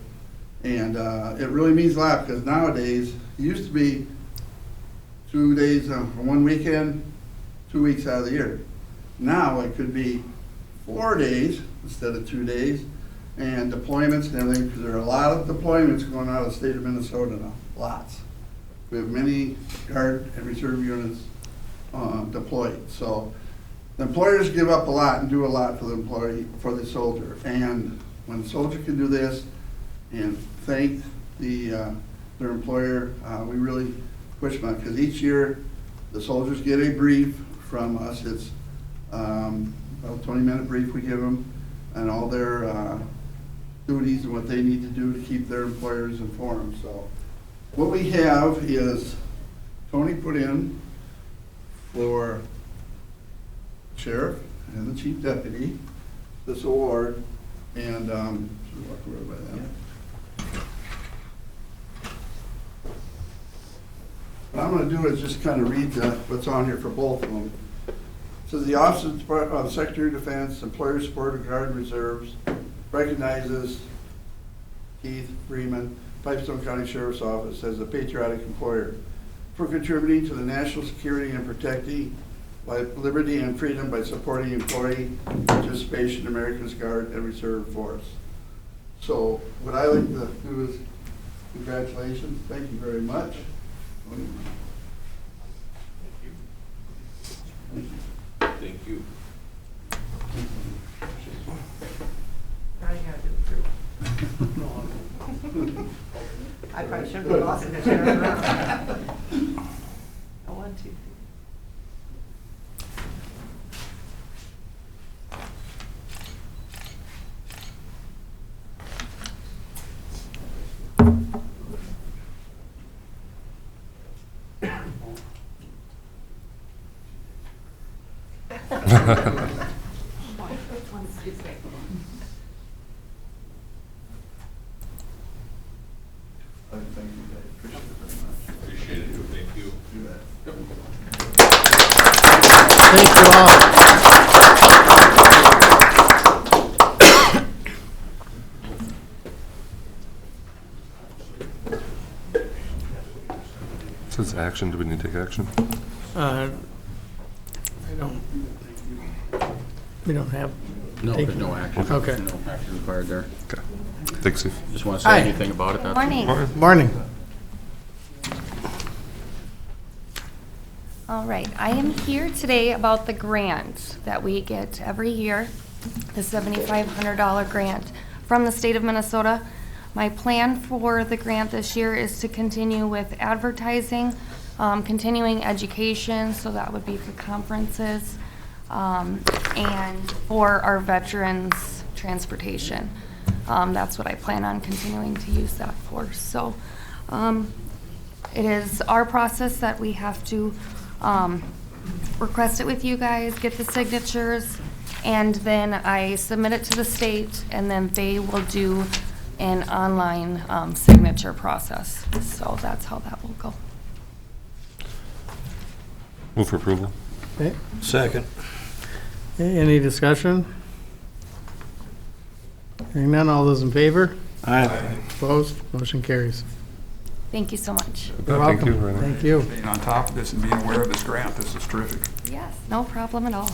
And it really means a lot, because nowadays, it used to be 2 days, 1 weekend, 2 weeks out of the year. Now it could be 4 days instead of 2 days, and deployments and everything, because there are a lot of deployments going out of the state of Minnesota now, lots. We have many guard and reserve units deployed. So the employers give up a lot and do a lot for the employee, for the soldier. And when the soldier can do this and thank their employer, we really push money, because each year, the soldiers get a brief from us. It's about a 20-minute brief we give them, and all their duties and what they need to do to keep their employers informed. So what we have is Tony put in for sheriff and the chief deputy this award, and should walk over by that. What I'm going to do is just kind of read what's on here for both of them. It says the Office of the Secretary of Defense, Employer Supported Guard and Reserves recognizes Keith Freeman, Pipestone County Sheriff's Office, as a patriotic employer for contributing to the national security and protecting liberty and freedom by supporting employee participation in America's Guard and Reserve Force. So what I like to do is congratulations. Thank you very much. Thank you. Now you gotta do the group. I probably should have lost it if I turned around. 1, 2, 3. Thank you, guys. Appreciate it very much. Appreciate it. Thank you. Do that. Thank It says action, do we need to take action? I don't, we don't have. No, Take- there's no action. Okay. No action required there. Okay. Thanks, Steve. Just want to say Hi. anything about it? That's Morning. Morning. All right, I am here today about the grant that we get every year, the $7,500 grant from the state of Minnesota. My plan for the grant this year is to continue with advertising, continuing education, so that would be for conferences, and for our veterans' transportation. That's what I plan on continuing to use that for. So it is our process that we have to request it with you guys, get the signatures, and then I submit it to the state, and then they will do an online signature process. So that's how that will go. Move for approval. Okay. Second. Okay, any discussion? Hearing none, all those in favor? Aye. Opposed? Motion carries. Thank you so much. You're Thank you welcome. very much. Thank you. Being on top of this and being aware of this grant, this is terrific. Yes, no problem at all.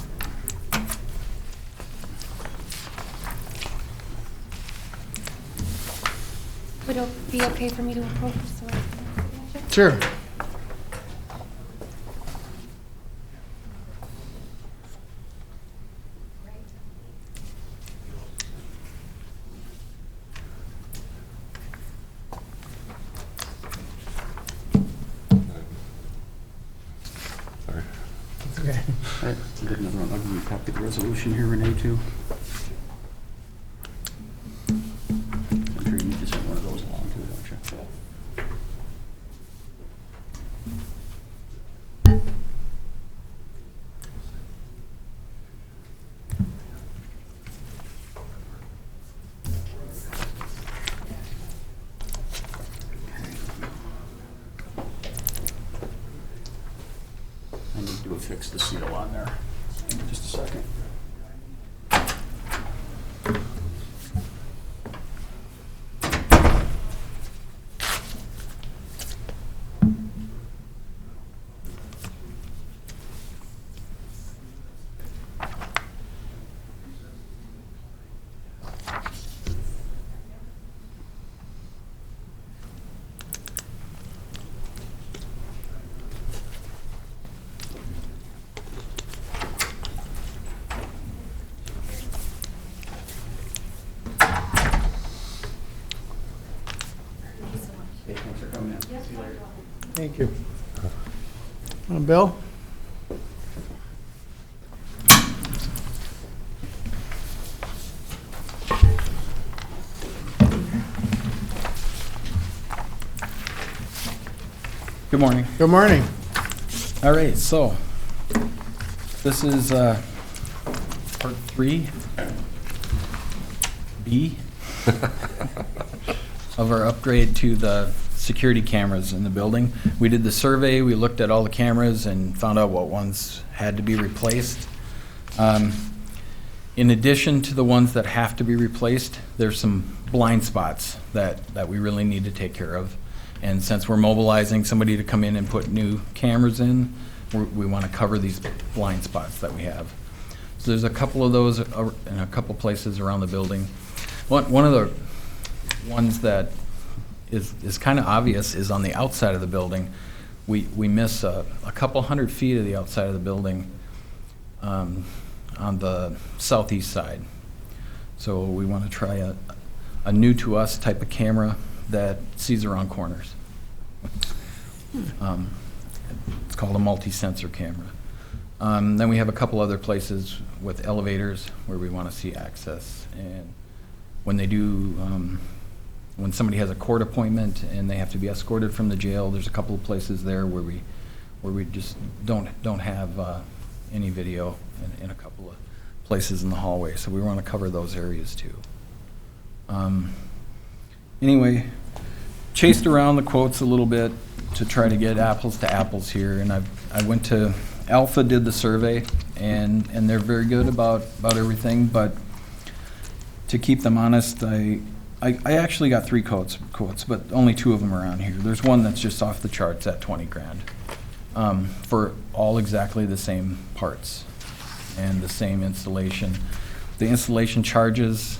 Would it be okay for me to approach so I can- Sure. Sorry. Okay. All right, I'll give you a copy of the resolution here, Renee, too. I'm sure you need to send one of those along, too, don't you? I need to affix the seal on there. Give me just a second. Thank you. Bill? Good morning. Good morning. All right, so this is part 3B of our upgrade to the security cameras in the building. We did the survey, we looked at all the cameras and found out what ones had to be replaced. In addition to the ones that have to be replaced, there's some blind spots that we really need to take care of. And since we're mobilizing somebody to come in and put new cameras in, we want to cover these blind spots that we have. So there's a couple of those in a couple places around the building. One of the ones that is kind of obvious is on the outside of the building. We miss a couple 100 feet of the outside of the building on the southeast side. So we want to try a new to us type of camera that sees around corners. It's called a multi-sensor camera. Then we have a couple other places with elevators where we want to see access. And when they do, when somebody has a court appointment and they have to be escorted from the jail, there's a couple of places there where we just don't have any video in a couple of places in the hallway. So we want to cover those areas too. Anyway, chased around the quotes a little bit to try to get apples to apples here, and I went to Alpha, did the survey, and they're very good about everything, but to keep them honest, I actually got 3 quotes, but only 2 of them are on here. There's one that's just off the charts at 20 grand for all exactly the same parts and the same installation. The installation charges,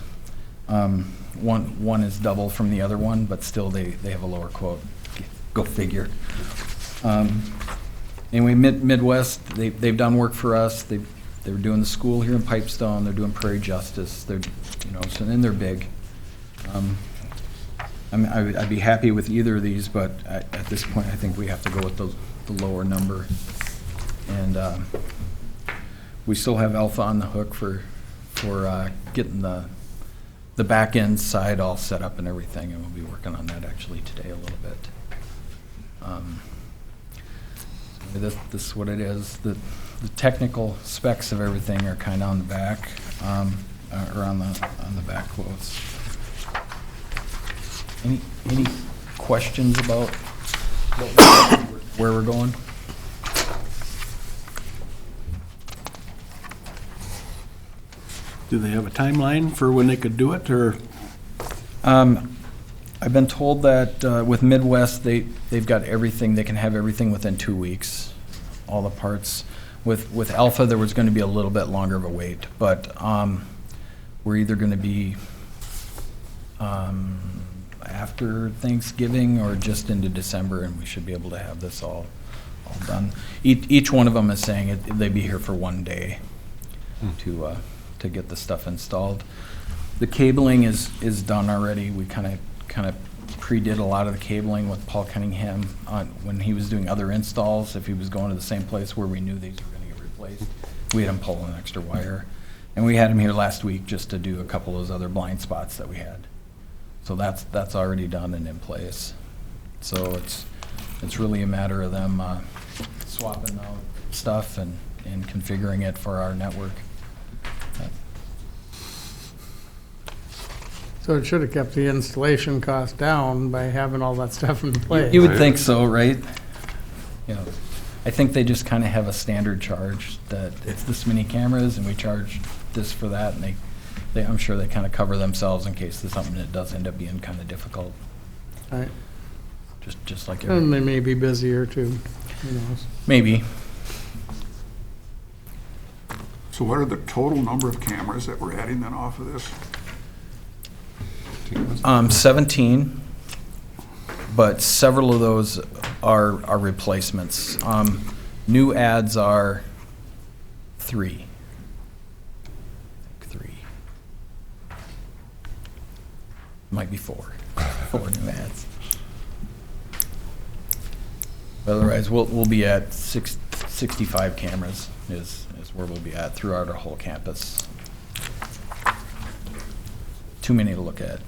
one is double from the other one, but still they have a lower quote. Go figure. Anyway, Midwest, they've done work for us. They're doing the school here in Pipestone. They're doing Prairie Justice. They're, so then they're big. I'd be happy with either of these, but at this point, I think we have to go with the lower number. And we still have Alpha on the hook for getting the back end side all set up and everything, and we'll be working on that actually today a little bit. This is what it is. The technical specs of everything are kind of on the back, or on the back quotes. Any questions about where we're going? Do they have a timeline for when they could do it, or? I've been told that with Midwest, they've got everything. They can have everything within 2 weeks, all the parts. With Alpha, there was going to be a little bit longer of a wait, but we're either going to be after Thanksgiving or just into December, and we should be able to have this all done. Each one of them is saying they'd be here for 1 day to get the stuff installed. The cabling is done already. We kind of pre-did a lot of the cabling with Paul Cunningham when he was doing other installs. If he was going to the same place where we knew these were going to get replaced, we had him pull an extra wire. And we had him here last week just to do a couple of those other blind spots that we had. So that's already done and in place. So it's really a matter of them swapping out stuff and configuring it for our network. So it should have kept the installation cost down by having all that stuff in place. You would think so, right? I think they just kind of have a standard charge that it's this many cameras and we charge this for that, and I'm sure they kind of cover themselves in case there's something that does end up being kind of difficult. Right. Just like And they may be busier too, who knows? Maybe. So what are the total number of cameras that we're adding then off of this? 17, but several of those are replacements. New ads are 3. Might be 4. 4 new ads. Otherwise, we'll be at 65 cameras is where we'll be at throughout our whole campus. Too many to look at.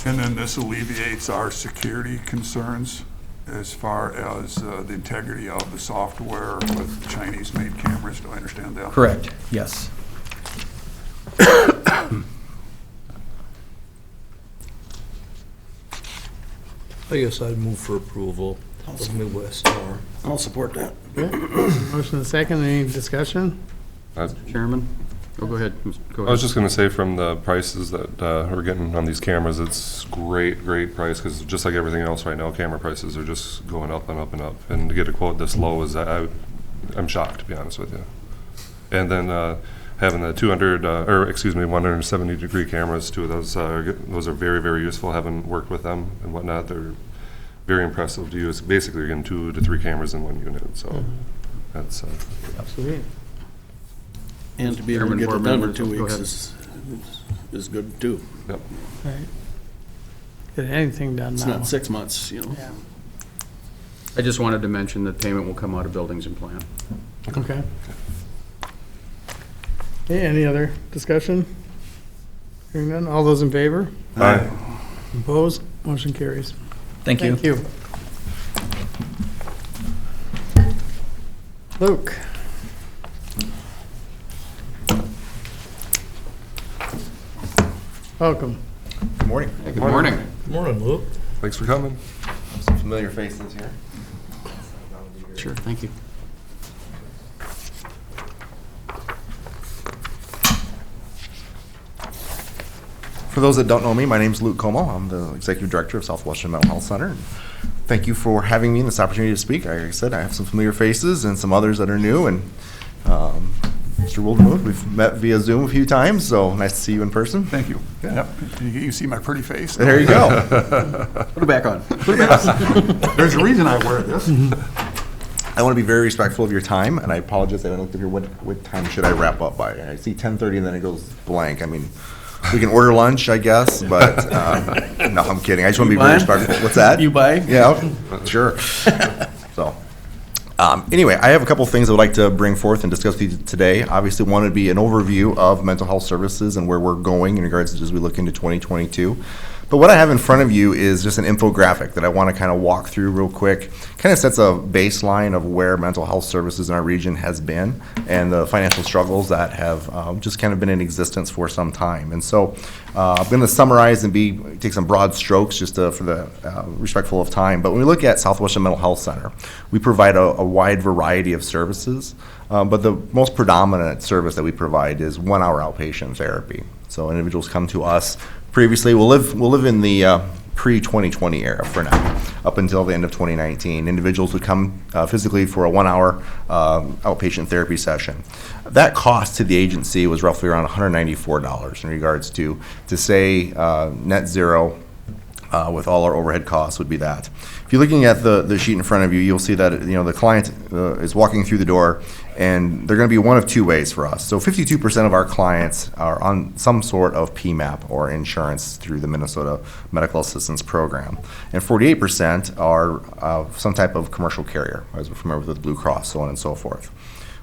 And then this alleviates our security concerns as far as the integrity of the software with Chinese-made cameras. Do I understand that? Correct, yes. I guess I'd move for approval of Midwest Star. I'll support that. Motion and second, any discussion? Chairman? Oh, go ahead. Go I ahead. was just going to say from the prices that we're getting on these cameras, it's great price, because just like everything else right now, camera prices are just going up and up and up. And to get a quote this low is, I'm shocked, to be honest with you. And then having the 170-degree cameras, two of those are very, very useful. Having worked with them and whatnot, they're very impressive to use. Basically, you're getting 2 to 3 cameras in one unit, so that's Absolutely. And to be able to Chairman, get board it done in members, 2 go weeks ahead. is good too. yep. Right. Get anything done It's now. not 6 months, you know. Yeah. I just wanted to mention that payment will come out of buildings and plant. Okay. Okay, any other discussion? Hearing none, all those in favor? Aye. Opposed? Motion carries. Thank you. Thank you. Luke? Welcome. Good morning. Good morning. Good morning, Luke. Thanks for coming. Some familiar faces here. Sure, thank you. For those that don't know me, my name's Luke Como. I'm the Executive Director of Southwestern Mental Health Center. Thank you for having me in this opportunity to speak. Like I said, I have some familiar faces and some others that are new. And Mr. Wildermuth, we've met via Zoom a few times, so nice to see you in person. Thank you. Yep. You see my pretty face? There you go. Put it back on. There's a reason I wear this. I want to be very respectful of your time, and I apologize. I haven't looked up here. What time should I wrap up by? I see 10:30, and then it goes blank. I mean, we can order lunch, I guess, but no, I'm kidding. I just want to be very respectful. What's that? You buy? Yeah, sure. So, anyway, I have a couple of things I would like to bring forth and discuss with you today. Obviously, one would be an overview of mental health services and where we're going in regards to as we look into 2022. But what I have in front of you is just an infographic that I want to kind of walk through real quick. Kind of sets a baseline of where mental health services in our region has been and the financial struggles that have just kind of been in existence for some time. And so I'm going to summarize and take some broad strokes just for the respectful of time. But when we look at Southwestern Mental Health Center, we provide a wide variety of services. But the most predominant service that we provide is 1-hour outpatient therapy. So individuals come to us. Previously, we'll live in the pre-2020 era for now, up until the end of 2019. Individuals would come physically for a 1-hour outpatient therapy session. That cost to the agency was roughly around $194 in regards to say net zero with all our overhead costs would be that. If you're looking at the sheet in front of you, you'll see that the client is walking through the door, and they're going to be one of 2 ways for us. So 52% of our clients are on some sort of PMAP or insurance through the Minnesota Medical Assistance Program, and 48% are some type of commercial carrier, as we're familiar with Blue Cross, so on and so forth.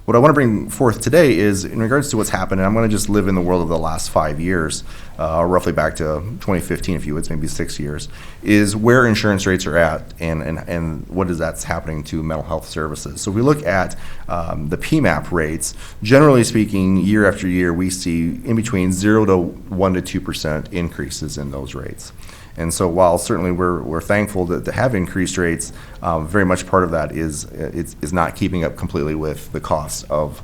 What I want to bring forth today is in regards to what's happened, and I'm going to just live in the world of the last 5 years, roughly back to 2015, if you would, maybe 6 years, is where insurance rates are at and what is that's happening to mental health services. So if we look at the PMAP rates, generally speaking, year after year, we see in between 0 to 1 to 2% increases in those rates. And so while certainly we're thankful to have increased rates, very much part of that is not keeping up completely with the costs of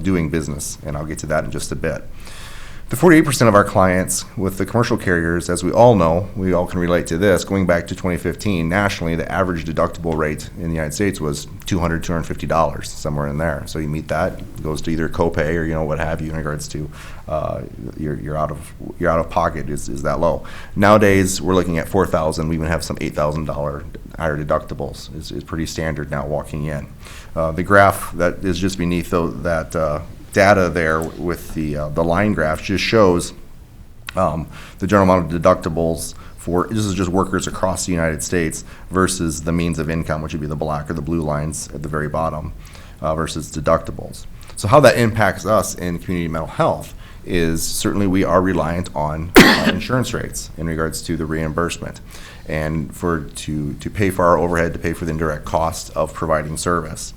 doing business, and I'll get to that in just a bit. The 48% of our clients with the commercial carriers, as we all know, we all can relate to this, going back to 2015, nationally, the average deductible rate in the United States was $200, $250, somewhere in there. So you meet that, it goes to either copay or what have you in regards to your out of pocket is that low. Nowadays, we're looking at $4,000. We even have some $8,000 higher deductibles is pretty standard now walking in. The graph that is just beneath that data there with the line graph just shows the general amount of deductibles for, this is just workers across the United States versus the means of income, which would be the black or the blue lines at the very bottom, versus deductibles. So how that impacts us in community mental health is certainly we are reliant on insurance rates in regards to the reimbursement and to pay for our overhead, to pay for the indirect cost of providing service.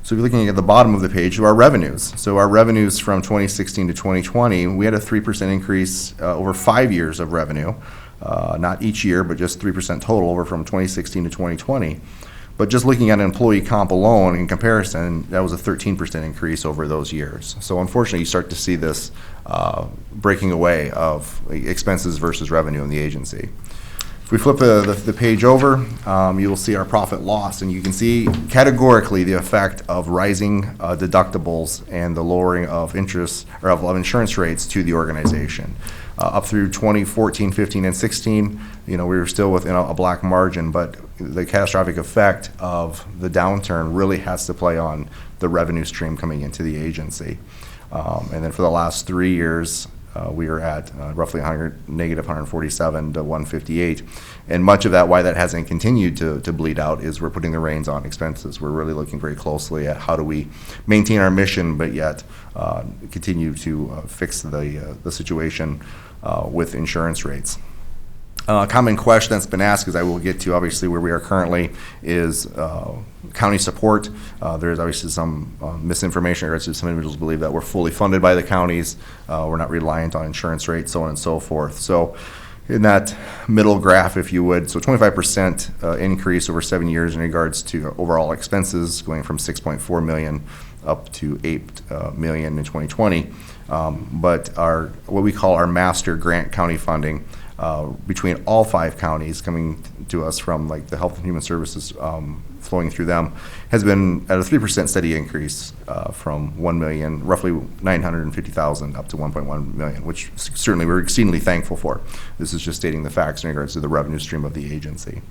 So if you're looking at the bottom of the page, our revenues. So our revenues from 2016 to 2020, we had a 3% increase over 5 years of revenue, not each year, but just 3% total over from 2016 to 2020. But just looking at employee comp alone in comparison, that was a 13% increase over those years. So unfortunately, you start to see this breaking away of expenses versus revenue in the agency. If we flip the page over, you will see our profit loss, and you can see categorically the effect of rising deductibles and the lowering of interest or of insurance rates to the organization. Up through 2014, 15, and 16, we were still within a black margin, but the catastrophic effect of the downturn really has to play on the revenue stream coming into the agency. And then for the last 3 years, we are at roughly negative 147 to 158. And much of that, why that hasn't continued to bleed out, is we're putting the reins on expenses. We're really looking very closely at how do we maintain our mission, but yet continue to fix the situation with insurance rates. A common question that's been asked, as I will get to obviously where we are currently, is county support. There's obviously some misinformation, or some individuals believe that we're fully funded by the counties, we're not reliant on insurance rates, so on and so forth. So in that middle graph, if you would, so 25% increase over 7 years in regards to overall expenses, going from 6.4 million up to 8 million in 2020. But what we call our master grant county funding, between all 5 counties coming to us from like the Health and Human Services flowing through them, has been at a 3% steady increase from 1 million, roughly 950,000 up to 1.1 million, which certainly we're exceedingly thankful for. This is just stating the facts in regards to the revenue stream of the agency.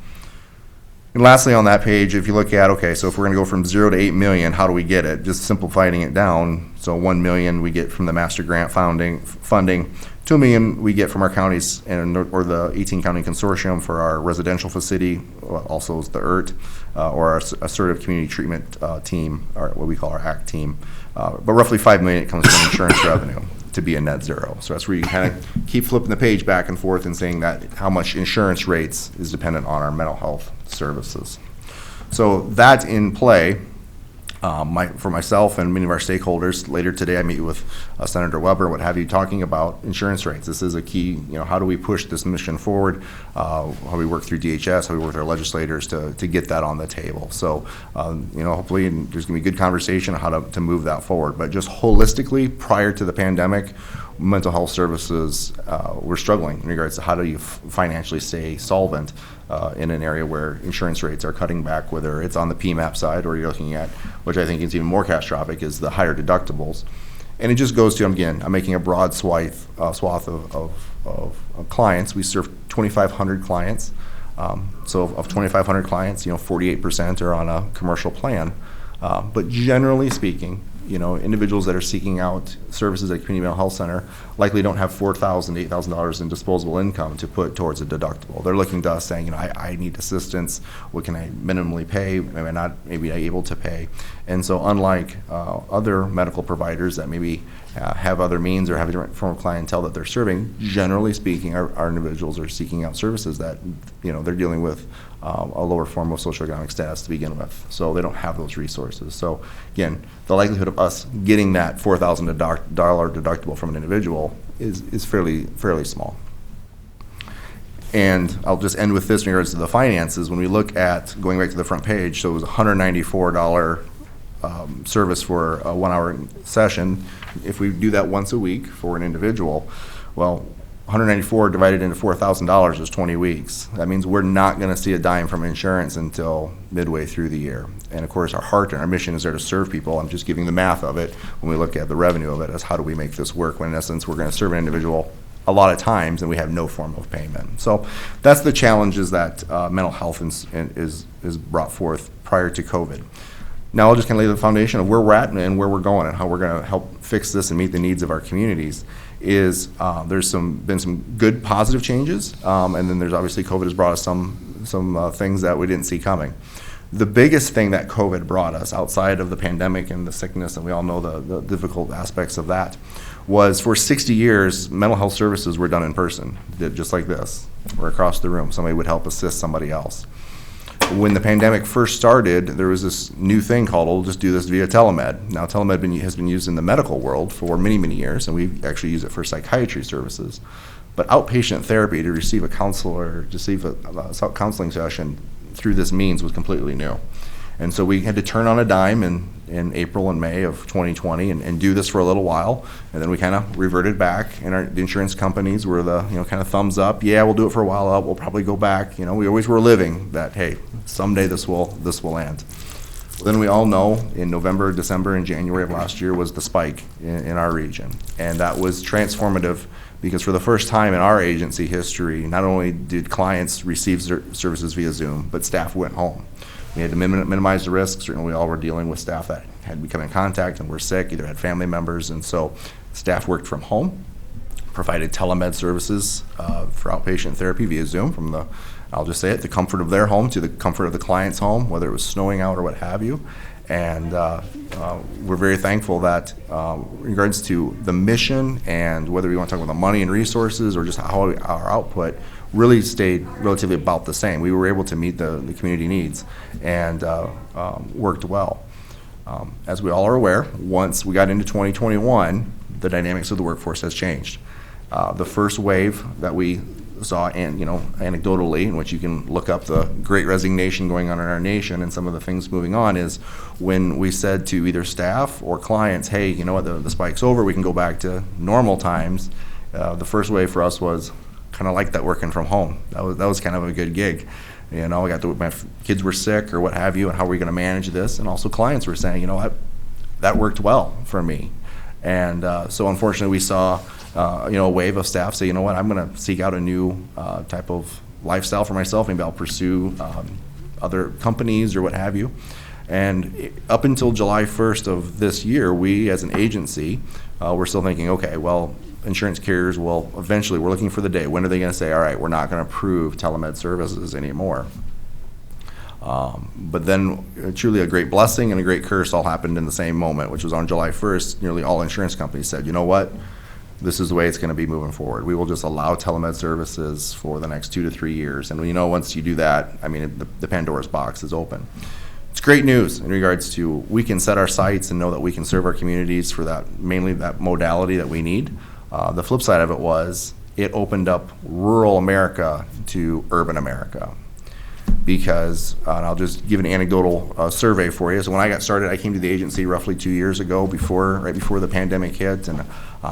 And lastly on that page, if you look at, okay, so if we're gonna go from 0 to 8 million, how do we get it? Just simplifying it down, so 1 million we get from the master grant funding, 2 million we get from our counties or the 18 county consortium for our residential facility, also is the ERT, or our assertive community treatment team, or what we call our ACT team. But roughly 5 million comes from insurance revenue to be a net zero. So that's where you kind of keep flipping the page back and forth and saying that how much insurance rates is dependent on our mental health services. So that in play, for myself and many of our stakeholders, later today I meet with Senator Weber, what have you, talking about insurance rates. This is a key, how do we push this mission forward, how we work through DHS, how we work with our legislators to get that on the table. So, hopefully there's going to be good conversation on how to move that forward. But just holistically, prior to the pandemic, mental health services were struggling in regards to how do you financially stay solvent in an area where insurance rates are cutting back, whether it's on the PMAP side or you're looking at, which I think is even more catastrophic, is the higher deductibles. And it just goes to, again, I'm making a broad swath of clients. We serve 2,500 clients. So of 2,500 clients, 48% are on a commercial plan. But generally speaking, individuals that are seeking out services at community mental health center likely don't have $4,000, $8,000 in disposable income to put towards a deductible. They're looking to us saying, I need assistance. What can I minimally pay? Maybe not able to pay. And so unlike other medical providers that maybe have other means or have a different form of clientele that they're serving, generally speaking, our individuals are seeking out services that, they're dealing with a lower form of socioeconomic status to begin with. So they don't have those resources. So again, the likelihood of us getting that $4,000 deductible from an individual is fairly small. And I'll just end with this in regards to the finances. When we look at, going back to the front page, so it was a $194 service for a 1-hour session. If we do that once a week for an individual, well, 194 divided into $4,000 is 20 weeks. That means we're not going to see a dime from insurance until midway through the year. And of course, our heart and our mission is there to serve people. I'm just giving the math of it when we look at the revenue of it as how do we make this work, when in essence we're going to serve an individual a lot of times and we have no form of payment. So that's the challenges that mental health is brought forth prior to COVID. now I'll just kind of lay the foundation of where we're at and where we're going and how we're going to help fix this and meet the needs of our communities. There's been some good positive changes, and then there's obviously COVID has brought us some things that we didn't see coming. The biggest thing that COVID brought us outside of the pandemic and the sickness, and we all know the difficult aspects of that, was for 60 years, mental health services were done in person, just like this, or across the room. Somebody would help assist somebody else. When the pandemic first started, there was this new thing called, we'll just do this via telemed. Now, telemed has been used in the medical world for many, many years, and we actually use it for psychiatry services. But outpatient therapy, to receive a counselor, to receive a counseling session through this means was completely new. And so we had to turn on a dime in April and May of 2020 and do this for a little while. And then we kind of reverted back, and the insurance companies were the, kind of thumbs up. Yeah, we'll do it for a while. We'll probably go back. We always were living that, hey, someday this will end. Well, then we all know in November, December, and January of last year was the spike in our region. And that was transformative because for the first time in our agency history, not only did clients receive services via Zoom, but staff went home. We had to minimize the risk. Certainly we all were dealing with staff that had become in contact and were sick, either had family members, and so staff worked from home, provided telemed services for outpatient therapy via Zoom from the, I'll just say it, the comfort of their home to the comfort of the client's home, whether it was snowing out or what have you. And we're very thankful that in regards to the mission and whether we want to talk about the money and resources or just how our output really stayed relatively about the same. We were able to meet the community needs and worked well. As we all are aware, once we got into 2021, the dynamics of the workforce has changed. The first wave that we saw, and anecdotally, in which you can look up the great resignation going on in our nation and some of the things moving on, is when we said to either staff or clients, hey, you know what, the spike's over, we can go back to normal times. The first wave for us was kind of like that, working from home. That was kind of a good gig. My kids were sick or what have you, and how are we going to manage this? And also clients were saying, that worked well for me. And so unfortunately we saw a wave of staff say, you know what, I'm going to seek out a new type of lifestyle for myself. Maybe I'll pursue other companies or what have you. And up until July 1st of this year, we as an agency, we're still thinking, okay, well, insurance carriers will eventually, we're looking for the day. When are they going to say, all right, we're not going to approve telemed services anymore? But then truly a great blessing and a great curse all happened in the same moment, which was on July 1st, nearly all insurance companies said, you know what, this is the way it's going to be moving forward. We will just allow telemed services for the next 2 to 3 years. And once you do that, the Pandora's box is open. It's great news in regards to we can set our sights and know that we can serve our communities for that, mainly that modality that we need. The flip side of it was it opened up rural America to urban America. Because, and I'll just give an anecdotal survey for you. So when I got started, I came to the agency roughly 2 years ago, right before the pandemic hit, and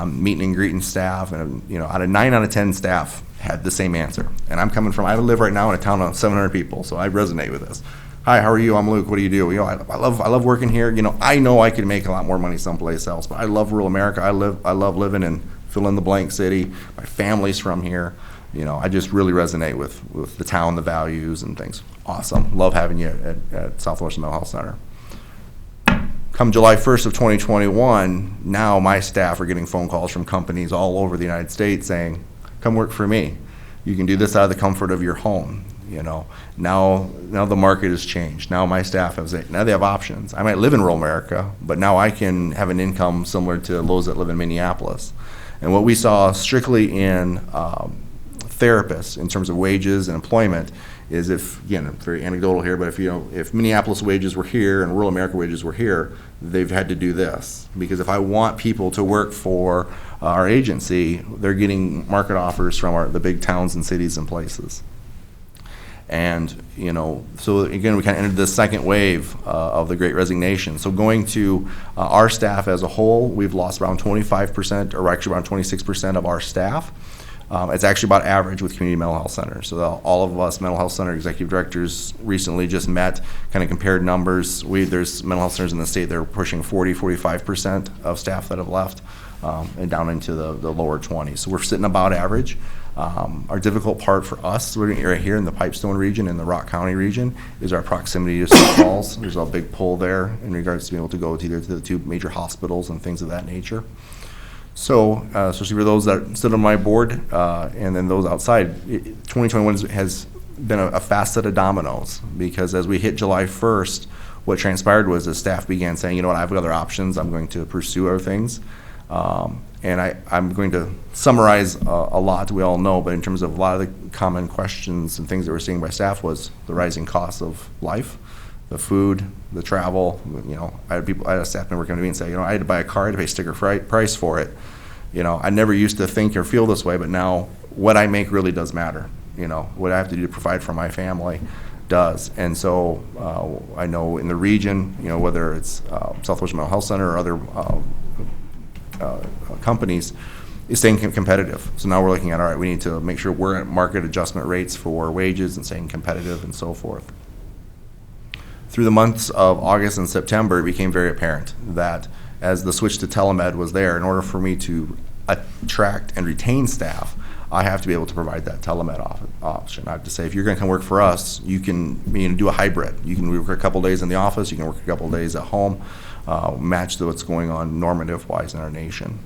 meeting and greeting staff, and out of 9 out of 10 staff had the same answer. And I live right now in a town of 700 people, so I resonate with this. Hi, how are you? I'm Luke. What do you do? I love working here. I know I could make a lot more money someplace else, but I love rural America. I love living in fill in the blank city. My family's from here. I just really resonate with the town, the values and things. Awesome. Love having you at Southwestern Mental Health Center. Come July 1st of 2021, now my staff are getting phone calls from companies all over the United States saying, come work for me. You can do this out of the comfort of your home. Now the market has changed. Now my staff now they have options. I might live in rural America, but now I can have an income similar to those that live in Minneapolis. And what we saw strictly in therapists in terms of wages and employment is again, very anecdotal here, but if Minneapolis wages were here and rural America wages were here, they've had to do this. Because if I want people to work for our agency, they're getting market offers from the big towns and cities and places. And, so again, we kind of entered the second wave of the Great Resignation. So going to our staff as a whole, we've lost around 25%, or actually around 26% of our staff. It's actually about average with community mental health centers. So all of us mental health center executive directors recently just met, kind of compared numbers. There's mental health centers in the state that are pushing 45% of staff that have left, and down into the lower 20s. So we're sitting about average. Our difficult part for us, we're right here in the Pipestone region, in the Rock County region, is our proximity to Sioux Falls. There's a big pull there in regards to being able to go to either to the two major hospitals and things of that nature. So, especially for those that sit on my board, and then those outside, 2021 has been a fast set of dominoes, because as we hit July 1st, what transpired was the staff began saying, you know what, I have other options, I'm going to pursue other things. And I'm going to summarize a lot we all know, but in terms of a lot of the common questions and things that we're seeing by staff was the rising costs of life, the food, the travel. You know, I had a staff member come to me and say, you know, I had to buy a car, I had to pay sticker price for it. You know, I never used to think or feel this way, but now what I make really does matter. You know, what I have to do to provide for my family does. And so I know in the region, you know, whether it's Southwestern Mental Health Center or other companies, is staying competitive. So now we're looking at, all right, we need to make sure we're at market adjustment rates for wages and staying competitive and so forth. Through the months of August and September, it became very apparent that as the switch to telemed was there, in order for me to attract and retain staff, I have to be able to provide that telemed option. I have to say, if you're going to come work for us, you can do a hybrid. You can work a couple days in the office, you can work a couple days at home, match to what's going on normative-wise in our nation.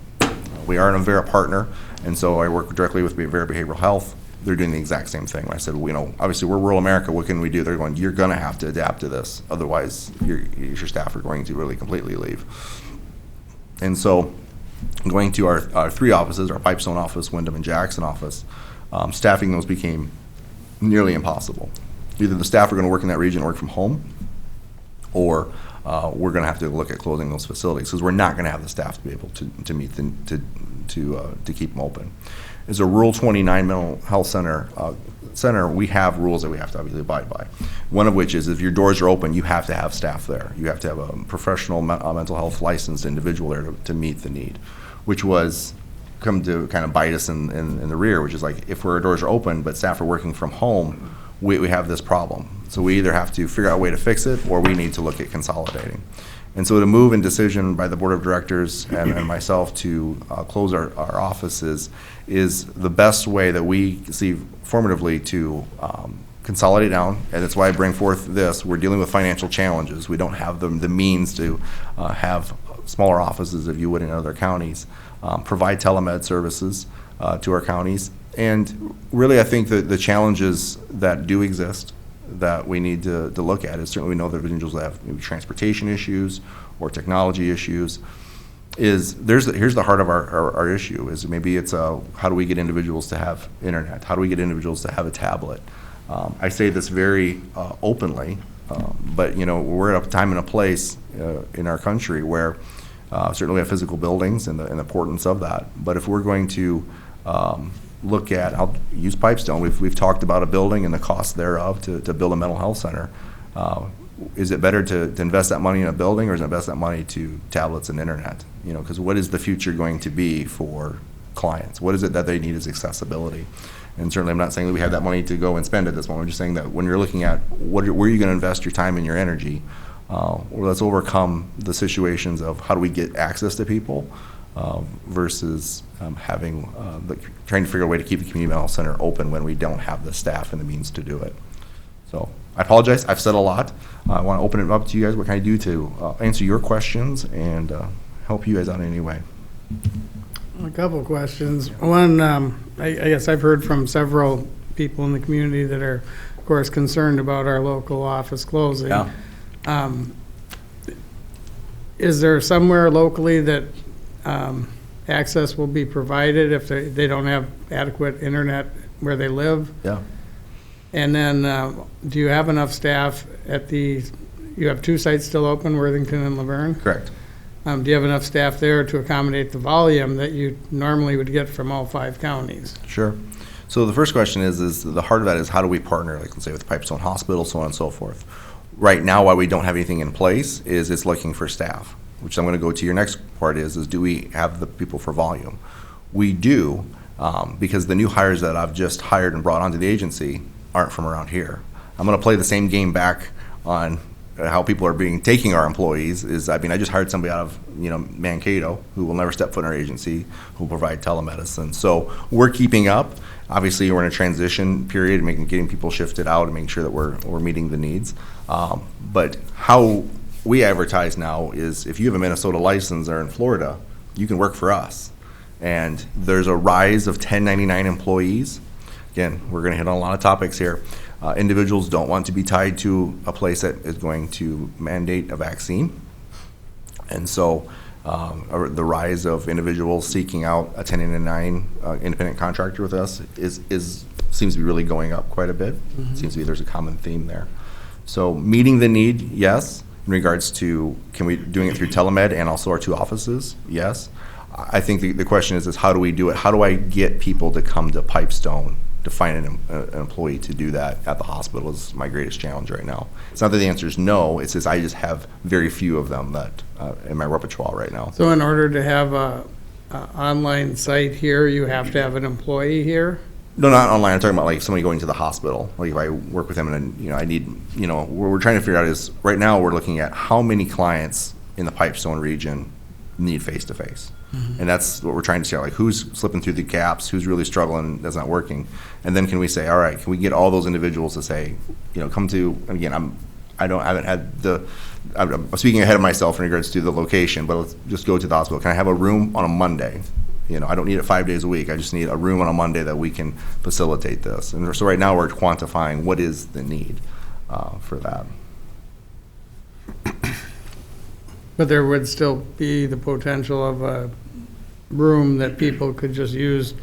We are an Avera partner, and so I work directly with Avera Behavioral Health. They're doing the exact same thing. I said, well, you know, obviously we're rural America, what can we do? They're going, you're going to have to adapt to this, otherwise your staff are going to really completely leave. And so going to our three offices, our Pipestone office, Wyndham, and Jackson office, staffing those became nearly impossible. Either the staff are going to work in that region and work from home, or we're going to have to look at closing those facilities, because we're not going to have the staff to be able to meet to keep them open. As a rural 29 mental health center, we have rules that we have to obviously abide by. One of which is, if your doors are open, you have to have staff there. You have to have a professional mental health licensed individual there to meet the need, which was come to kind of bite us in the rear, which is like, if our doors are open but staff are working from home, we have this problem. So we either have to figure out a way to fix it, or we need to look at consolidating. And so the move and decision by the board of directors and myself to close our offices is the best way that we see formatively to consolidate down. And that's why I bring forth this. We're dealing with financial challenges. We don't have the means to have smaller offices if you would in other counties, provide telemed services to our counties. And really, I think that the challenges that do exist that we need to look at is, certainly we know that individuals that have maybe transportation issues or technology issues. Here's the heart of our issue is maybe it's how do we get individuals to have internet? How do we get individuals to have a tablet? I say this very openly, but you know, we're at a time and a place in our country where certainly we have physical buildings and the importance of that. But if we're going to look at, I'll use Pipestone. We've talked about a building and the cost thereof to build a mental health center. Is it better to invest that money in a building, or is it invest that money to tablets and internet? You know, because what is the future going to be for clients? What is it that they need as accessibility? And certainly I'm not saying that we have that money to go and spend at this moment. I'm just saying that when you're looking at where are you going to invest your time and your energy, let's overcome the situations of how do we get access to people versus trying to figure a way to keep the community mental center open when we don't have the staff and the means to do it. So I apologize. I've said a lot. I want to open it up to you guys. What can I do to answer your questions and help you guys out in any way? A couple of questions. One, I guess I've heard from several people in the community that are, of course, concerned about our local office closing. Yeah. Is there somewhere locally that access will be provided if they don't have adequate internet where they live? Yeah. And then, do you have enough staff you have two sites still open, Worthington and Laverne? Correct. Do you have enough staff there to accommodate the volume that you normally would get from all 5 counties? Sure. So the first question is the heart of that is how do we partner, like let's say with Pipestone Hospital, so on and so forth. Right now, why we don't have anything in place is it's looking for staff, which I'm going to go to your next part is do we have the people for volume? We do, because the new hires that I've just hired and brought onto the agency aren't from around here. I'm going to play the same game back on how people are taking our employees is, I mean, I just hired somebody out of, Mankato who will never step foot in our agency, who will provide telemedicine. So we're keeping up. Obviously, we're in a transition period, getting people shifted out and making sure that we're meeting the needs. But how we advertise now is if you have a Minnesota license or in Florida, you can work for us. And there's a rise of 1099 employees. Again, we're going to hit on a lot of topics here. Individuals don't want to be tied to a place that is going to mandate a vaccine. And so the rise of individuals seeking out a 1099 independent contractor with us seems to be really going up quite a bit. Seems to be there's a common theme there. So meeting the need, yes. In regards to can we doing it through telemed and also our 2 offices, yes. I think the question is how do we do it? How do I get people to come to Pipestone to find an employee to do that at the hospital is my greatest challenge right now. It's not that the answer is no, it's just I just have very few of them that in my repertoire right now. So in order to have a online site here, you have to have an employee here? No, not online. I'm talking about like somebody going to the hospital. Like if I work with them and I need, what we're trying to figure out is right now we're looking at how many clients in the Pipestone region need face-to-face. And that's what we're trying to see, like who's slipping through the gaps, who's really struggling, that's not working. And then can we say, all right, can we get all those individuals to say, come to, and again, I'm speaking ahead of myself in regards to the location, but let's just go to the hospital. Can I have a room on a Monday? I don't need it 5 days a week. I just need a room on a Monday that we can facilitate this. And so right now we're quantifying what is the need for that. But there would still be the potential of a room that people could just use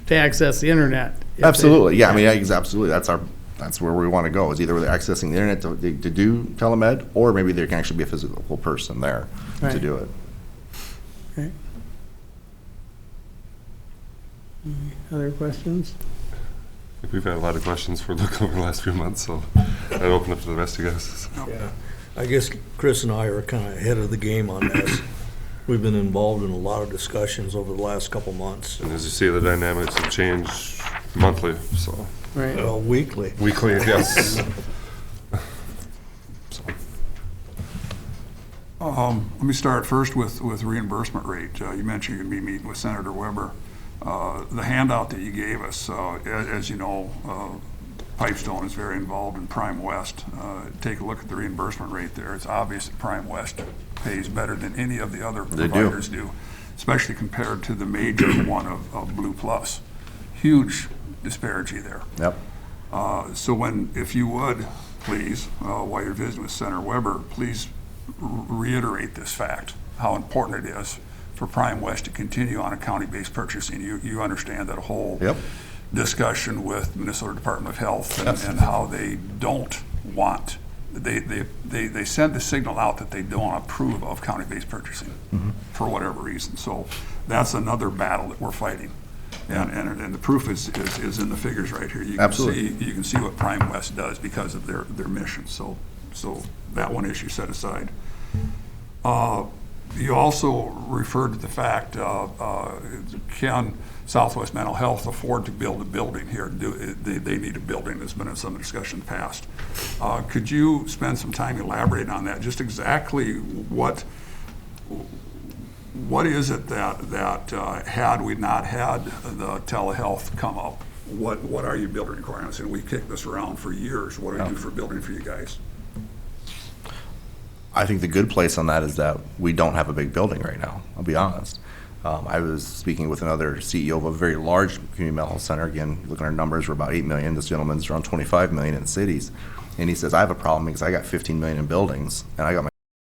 to access the internet. Absolutely, yeah. I mean, absolutely. That's where we want to go. Is either they're accessing the internet to do telemed, or maybe there can actually be a physical person there to do it. Okay. Any other questions? I think we've had a lot of questions for Luke over the last few months, so I'd open up to the rest of you guys. Yeah, I guess Chris and I are kind of ahead of the game on this. We've been involved in a lot of discussions over the last couple months. And as you see, the dynamics have changed monthly, so. Right. Well, weekly. Weekly, yes. Let me start first with reimbursement rate. You mentioned you're going to be meeting with Senator Weber. The handout that you gave us, as you know, Pipestone is very involved in Prime West. Take a look at the reimbursement rate there. It's obvious that Prime West pays better than any of the other providers do, especially compared to the major one of Blue Plus. Huge disparity there. Yep. So if you would, please, while you're visiting with Senator Weber, please reiterate this fact, how important it is for Prime West to continue on a county-based purchasing. You understand that whole discussion with Minnesota Department of Health and how they don't want, they send the signal out that they don't approve of county-based purchasing for whatever reason. So that's another battle that we're fighting. And the proof is in the figures right here. You can see what Prime West does because of their mission. So that one issue set aside. You also referred to the fact, can Southwest Mental Health afford to build a building here? They need a building. There's been some discussion in the past. Could you spend some time elaborating on that? Just exactly what is it that had we not had the telehealth come up, what are your building requirements? And we kicked this around for years. What do we do for building for you guys? I think the good place on that is that we don't have a big building right now, I'll be honest. I was speaking with another CEO of a very large community mental health center. Again, looking at our numbers, we're about 8 million. This gentleman's around 25 million in cities. And he says, I have a problem because I got 15 million in buildings, and I got